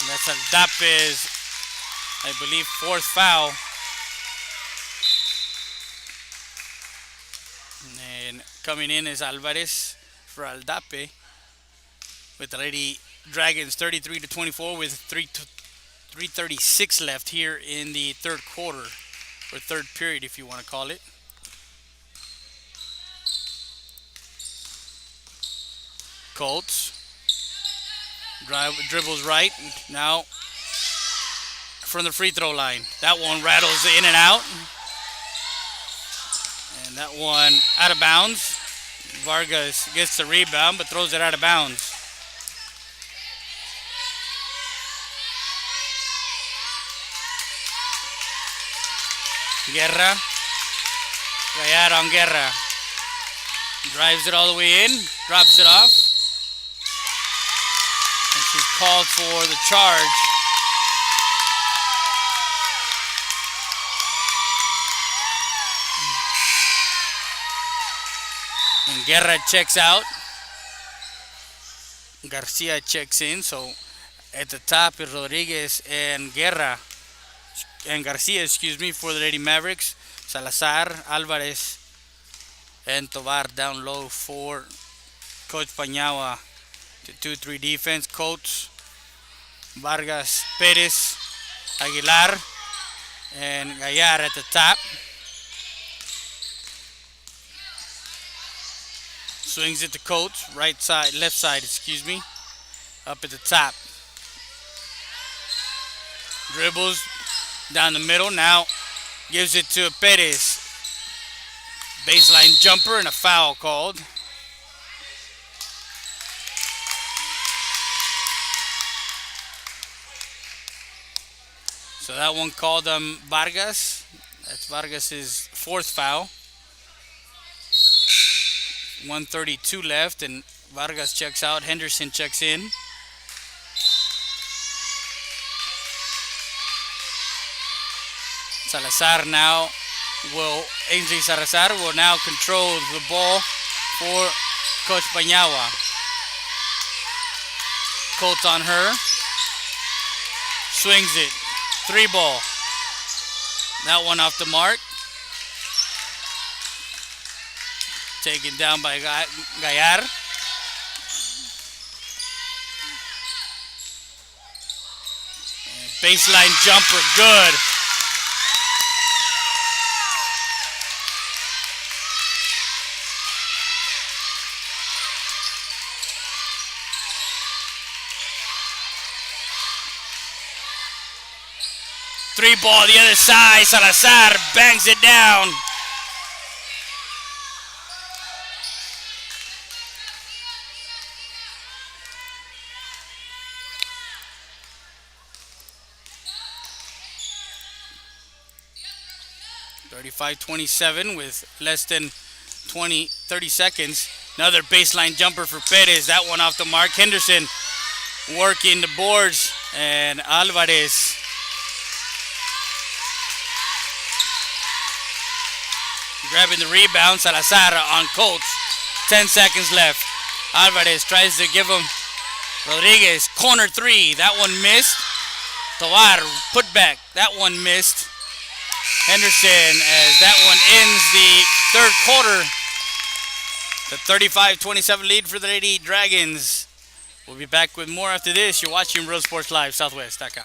And that's Aldape's, I believe, 4th foul. And coming in is Alvarez for Aldape with the Lady Dragons 33-24 with 3:36 left here in the third quarter, or third period if you want to call it. Colts dribbles right now from the free throw line. That one rattles in and out. And that one out of bounds. Vargas gets the rebound but throws it out of bounds. Guerra. Gallardo on Guerra. Drives it all the way in. Drops it off. And she's called for the charge. And Guerra checks out. Garcia checks in. So at the top is Rodriguez and Guerra. And Garcia, excuse me, for the Lady Mavericks. Salazar, Alvarez, and Tovar down low for Coach Pañagua. The 2-3 defense. Coach, Vargas, Perez, Aguilar, and Gallar at the top. Swings it to Coach, right side, left side, excuse me. up at the top. Dribbles down the middle. Now gives it to Perez. Baseline jumper and a foul called. So that one called Vargas. That's Vargas's fourth foul. 1:32 left, and Vargas checks out. Henderson checks in. Salazar now Ainsley Salazar will now control the ball for Coach Panyagua. Colt on her. Swings it. 3-ball. That one off the mark. Taken down by Gallar. And baseline jumper, good. Three ball the other side. Salazar bangs it down. (35-27) with less than 30 seconds. Another baseline jumper for Perez. That one off the mark. Henderson working the boards, and Alvarez grabbing the rebound. Salazar on Colts. 10 seconds left. Alvarez tries to give him Rodriguez. Corner three. That one missed. Tovar put back. That one missed. Henderson, as that one ends the third quarter. The 35-27 lead for the Lady Dragons. We'll be back with more after this. You're watching Real Sports Live, Southwest.com.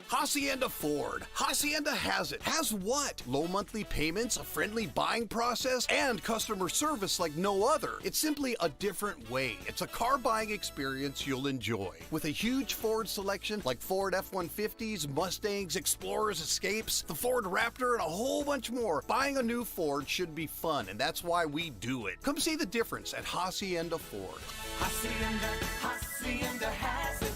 Hacienda Ford. Hacienda has it. Has what? Low monthly payments, a friendly buying process, and customer service like no other. It's simply a different way. It's a car buying experience you'll enjoy. With a huge Ford selection like Ford F-150s, Mustangs, Explorers, Escapes, the Ford Raptor, and a whole bunch more, buying a new Ford should be fun, and that's why we do it. Come see the difference at Hacienda Ford. Hacienda has it.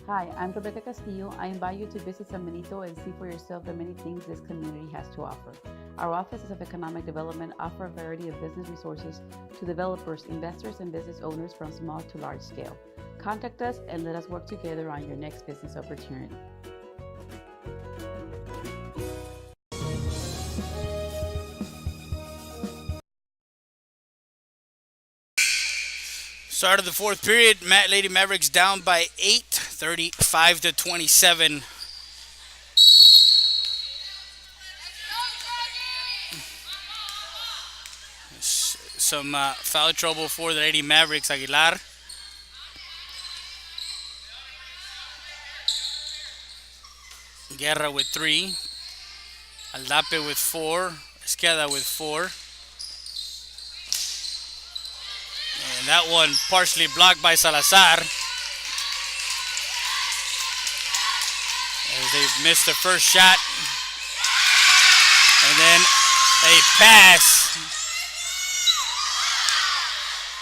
Hi, I'm Rebecca Castillo. I invite you to visit San Benito and see for yourself the many things this community has to offer. Our offices of economic development offer a variety of business resources to developers, investors, and business owners from small to large scale. Contact us and let us work together on your next business opportunity. Start of the fourth period. Lady Mavericks down by 8, 35-27. Some foul trouble for the Lady Mavericks. Aguilar. Guerra with 3. Aldape with 4. Esqueda with 4. And that one partially blocked by Salazar. As they've missed the first shot. And then a pass.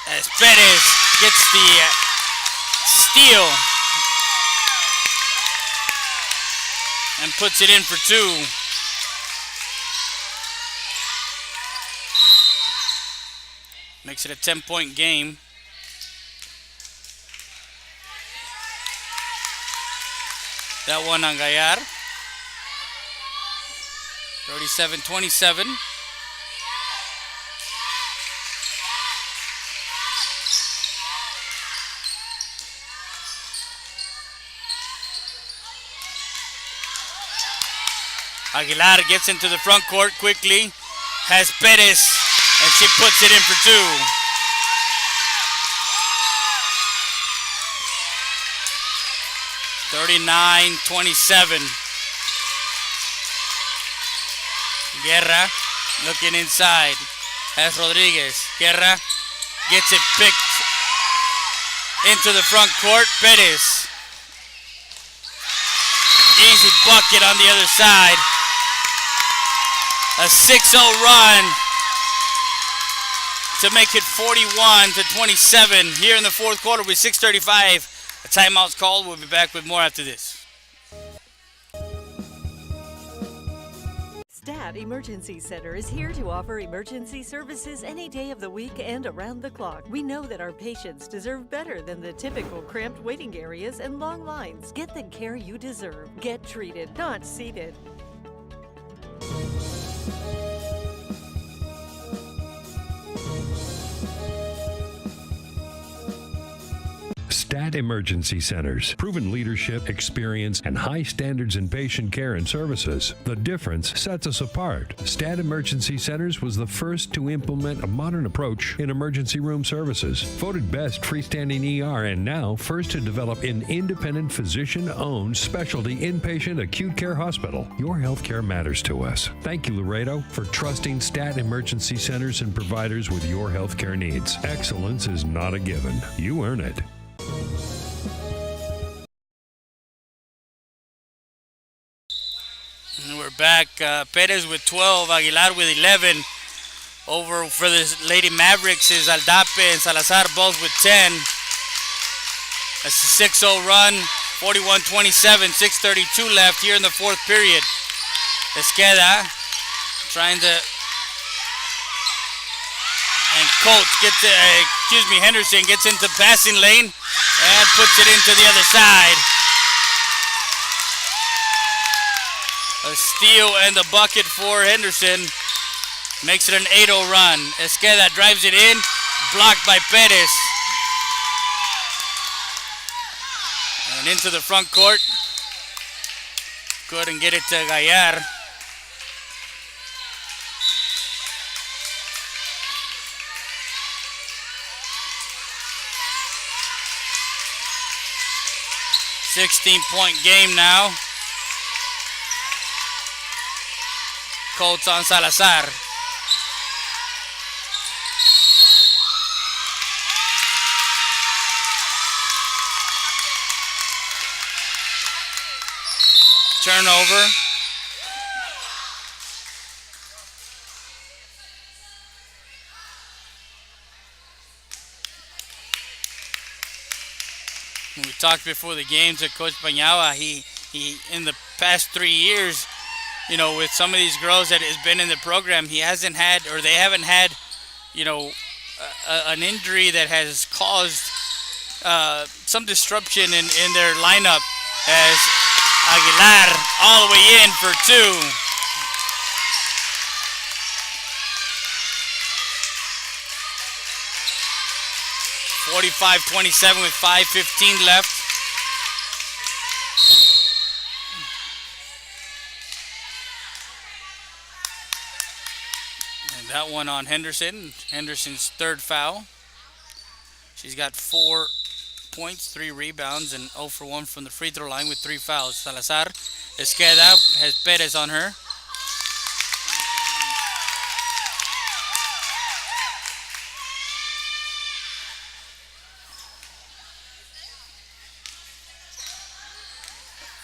As Perez gets the steal. And puts it in for 2. Makes it a 10-point game. That one on Gallar. 37-27. Aguilar gets into the front court quickly. Has Perez. And she puts it in for 2. (39-27). Guerra looking inside. Has Rodriguez. Guerra gets it picked into the front court. Perez. Easy bucket on the other side. A 6-0 run to make it 41-27 here in the fourth quarter with 6:35. A timeout's called. We'll be back with more after this. Stat Emergency Center is here to offer emergency services any day of the week and around the clock. We know that our patients deserve better than the typical cramped waiting areas and long lines. Get the care you deserve. Get treated, not seated. Stat Emergency Centers. Proven leadership, experience, and high standards in patient care and services. The difference sets us apart. Stat Emergency Centers was the first to implement a modern approach in emergency room services. Voted best freestanding ER and now first to develop an independent physician-owned specialty inpatient acute care hospital. Your healthcare matters to us. Thank you, Laredo, for trusting Stat Emergency Centers and providers with your healthcare needs. Excellence is not a given. You earn it. And we're back. Perez with 12, Aguilar with 11. Over for the Lady Mavericks is Aldape and Salazar, both with 10. That's a 6-0 run, 41-27, 6:32 left here in the fourth period. Esqueda trying to, and Colts gets it, Henderson gets into passing lane and puts it into the other side. A steal and the bucket for Henderson makes it an 8-0 run. Esqueda drives it in, blocked by Perez. And into the front court. Couldn't get it to Gallar. .16 game now. Colts on Salazar. Turnover. We talked before the game to Coach Panyava. He in the past 3 years, you know, with some of these girls that has been in the program, he hasn't had, or they haven't had, you know, an injury that has caused some disruption in their lineup, as Aguilar all the way in for two. .45-27 with 5:15 left. And that one on Henderson. Henderson's third foul. She's got 4 points, 3 rebounds, and 0 for 1 from the free throw line with 3 fouls. Salazar Esqueda has Perez on her.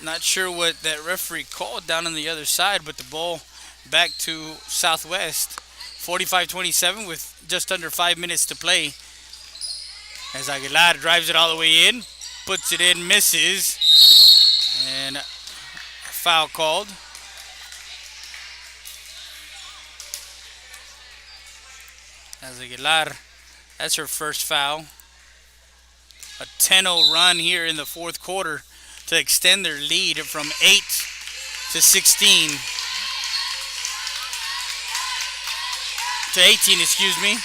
Not sure what that referee called down on the other side, but the ball back to Southwest. 45-27 with just under 5 minutes to play. As Aguilar drives it all the way in, puts it in, misses, and a foul called. As Aguilar, that's her first foul. A 10-0 run here in the fourth quarter to extend their lead from 8 to 16. To 18, excuse me.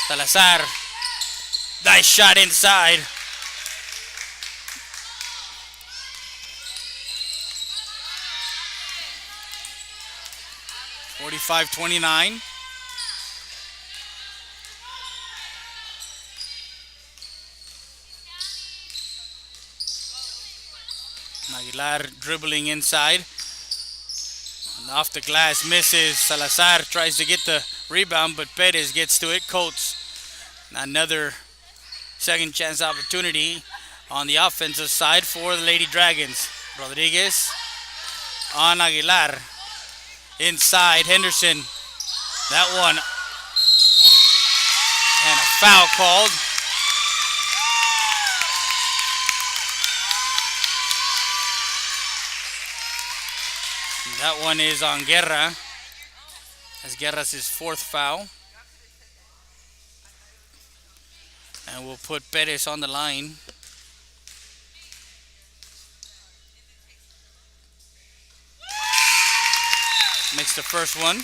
Salazar, nice shot inside. .45-29. Aguilar dribbling inside. Off the glass, misses. Salazar tries to get the rebound, but Perez gets to it. Coates, another second chance opportunity on the offensive side for the Lady Dragons. Rodriguez on Aguilar. Inside, Henderson. That one. And a foul called. That one is on Guerra. As Guerra's his fourth foul. And we'll put Perez on the line. Makes the first one.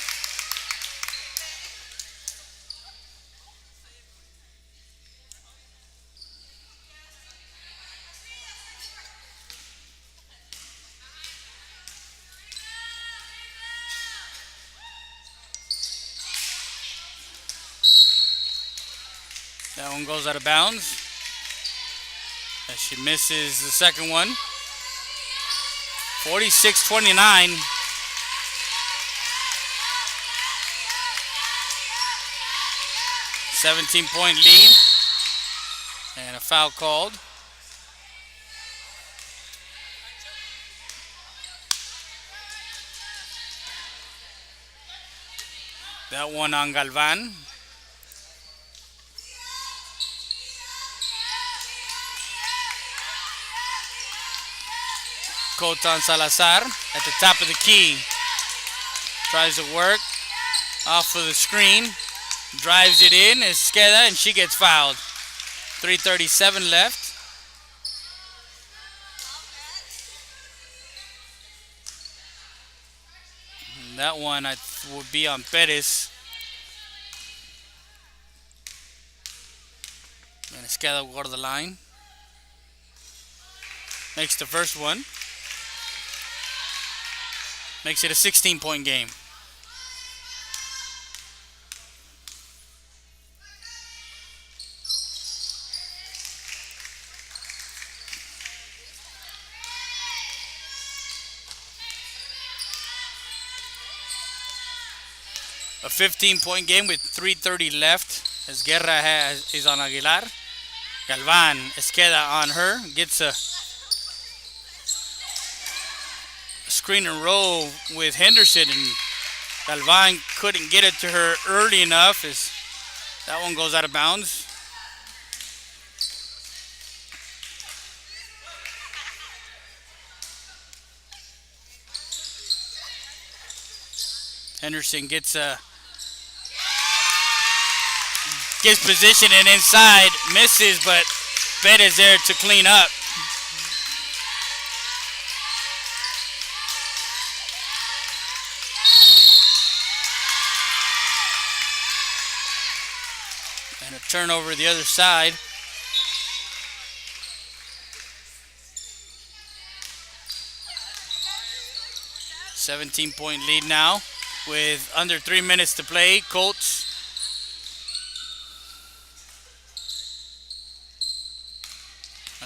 That one goes out of bounds. As she misses the second one. 46-29. Point lead. And a foul called. That one on Galvan. Coton Salazar at the top of the key. Tries to work off of the screen. Drives it in. Esqueda, and she gets fouled. 3:37 left. And that one would be on Perez. And Esqueda will go to the line. Makes the first one. Makes it a 16-point game. A 15-point game with 3:30 left. As Guerra is on Aguilar. Galvan, Esqueda on her. Gets a screen and roll with Henderson, and Galvan couldn't get it to her early enough as that one goes out of bounds. Henderson gets position and inside, misses, but Perez there to clean up. And a turnover the other side. $17-point lead now with under 3 minutes to play. Colts.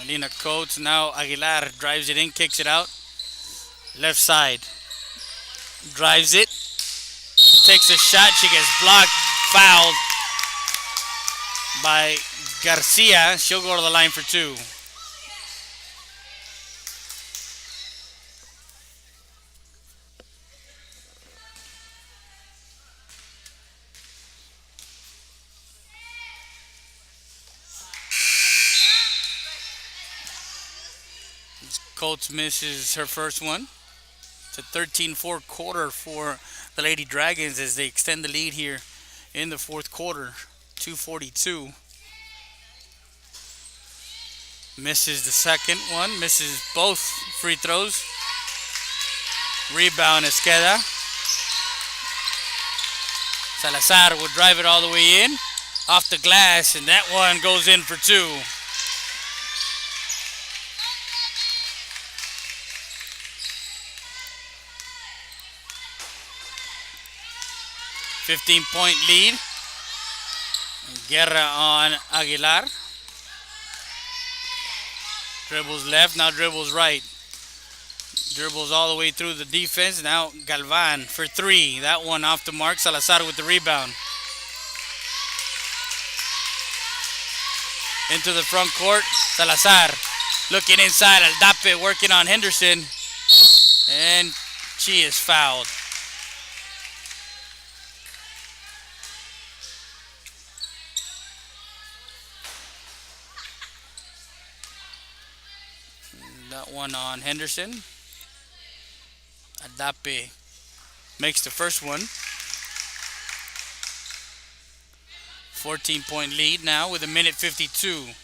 Alina Coates, now Aguilar drives it in, kicks it out. Left side. Drives it. Takes a shot. She gets blocked, fouled by Garcia. She'll go to the line for two. Colts misses her first one. It's a 13-4 quarter for the Lady Dragons as they extend the lead here in the fourth quarter. 2:42. Misses the second one. Misses both free throws. Rebound Esqueda. Salazar will drive it all the way in. Off the glass, and that one goes in for two. 15-point lead. Guerra on Aguilar. Dribbles left, now dribbles right. Dribbles all the way through the defense. Now Galvan for three. That one off the mark. Salazar with the rebound. Into the front court. Salazar looking inside. Aldape working on Henderson. And she is fouled. That one on Henderson. Aldape makes the first one. 14-point lead now with a minute 52.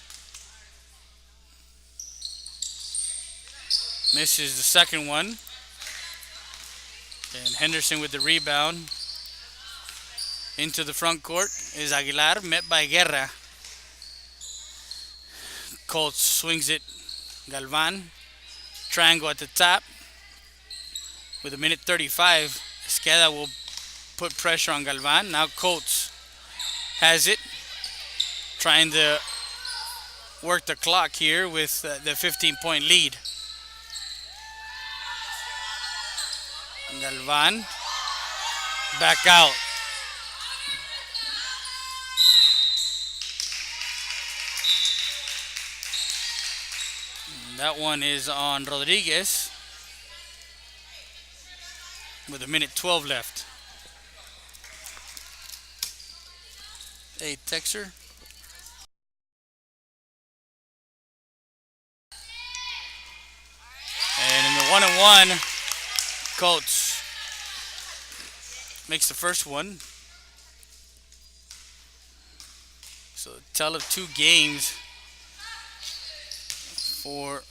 Misses the second one. And Henderson with the rebound. Into the front court is Aguilar, met by Guerra. Colts swings it. Galvan. Triangle at the top. With a minute 35, Esqueda will put pressure on Galvan. Now Colts has it. Trying to work the clock here with the 15-point lead. Galvan back out. That one is on Rodriguez with a minute 12 left. Hey, Texer. And in the 1-on-1, Colts makes the first one. So a tell of 2 games for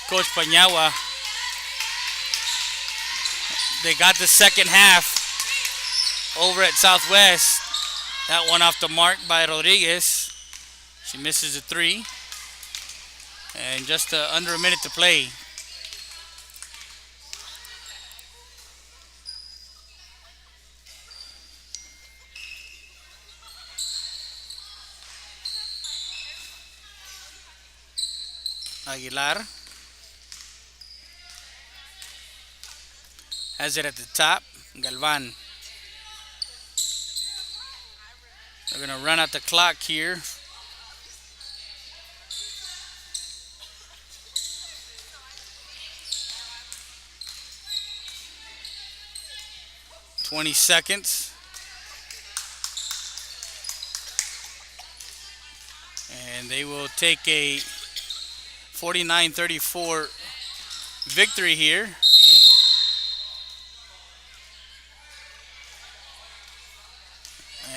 Coach Paniagua. They got the second half over at Southwest. That one off the mark by Rodriguez. She misses the 3. And just under a minute to play. Aguilar has it at the top. Galvan. They're going to run out the clock here. "20 seconds. And they will take a 49-34 victory here.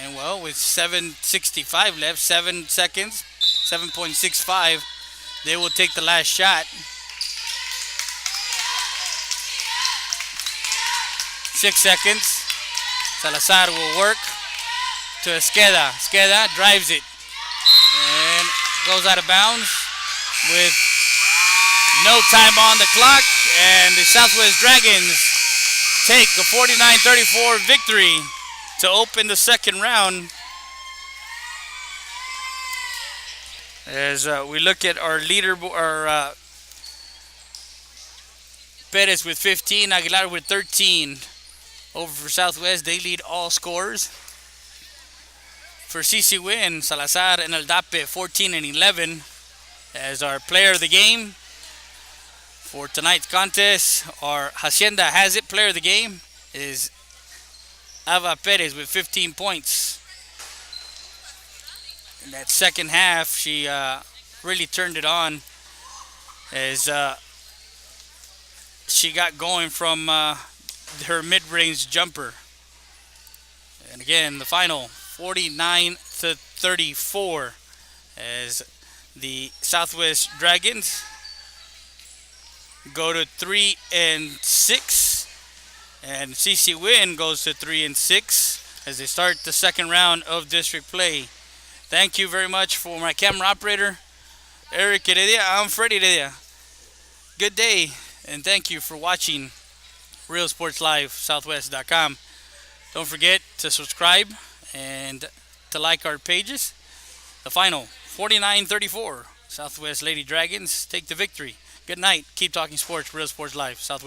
And well, with 7:65 left, 7 seconds, 7.65, they will take the last shot. 6 seconds. Salazar will work to Esqueda. Esqueda drives it and goes out of bounds with no time on the clock. And the Southwest Dragons take a 49-34 victory to open the second round. As we look at our leaderboard, Perez with 15, Aguilar with 13. Over for Southwest, they lead all scores. For CC Winn, Salazar and Aldape 14 and 11 as our player of the game. For tonight's contest, our Hacienda Has It player of the game is Ava Perez with 15 points. In that second half, she really turned it on as she got going from her mid-range jumper. And again, the final 49-34 as the Southwest Dragons go to 3-6, and CC Winn goes to 3-6 as they start the second round of district play. Thank you very much for my camera operator, Eric Heredia. I'm Freddie Heredia. Good day, and thank you for watching Real Sports Live, Southwest.com. Don't forget to subscribe and to like our pages. The final 49-34. Southwest Lady Dragons take the victory. Good night. Keep talking sports. Real Sports Live. Southwest.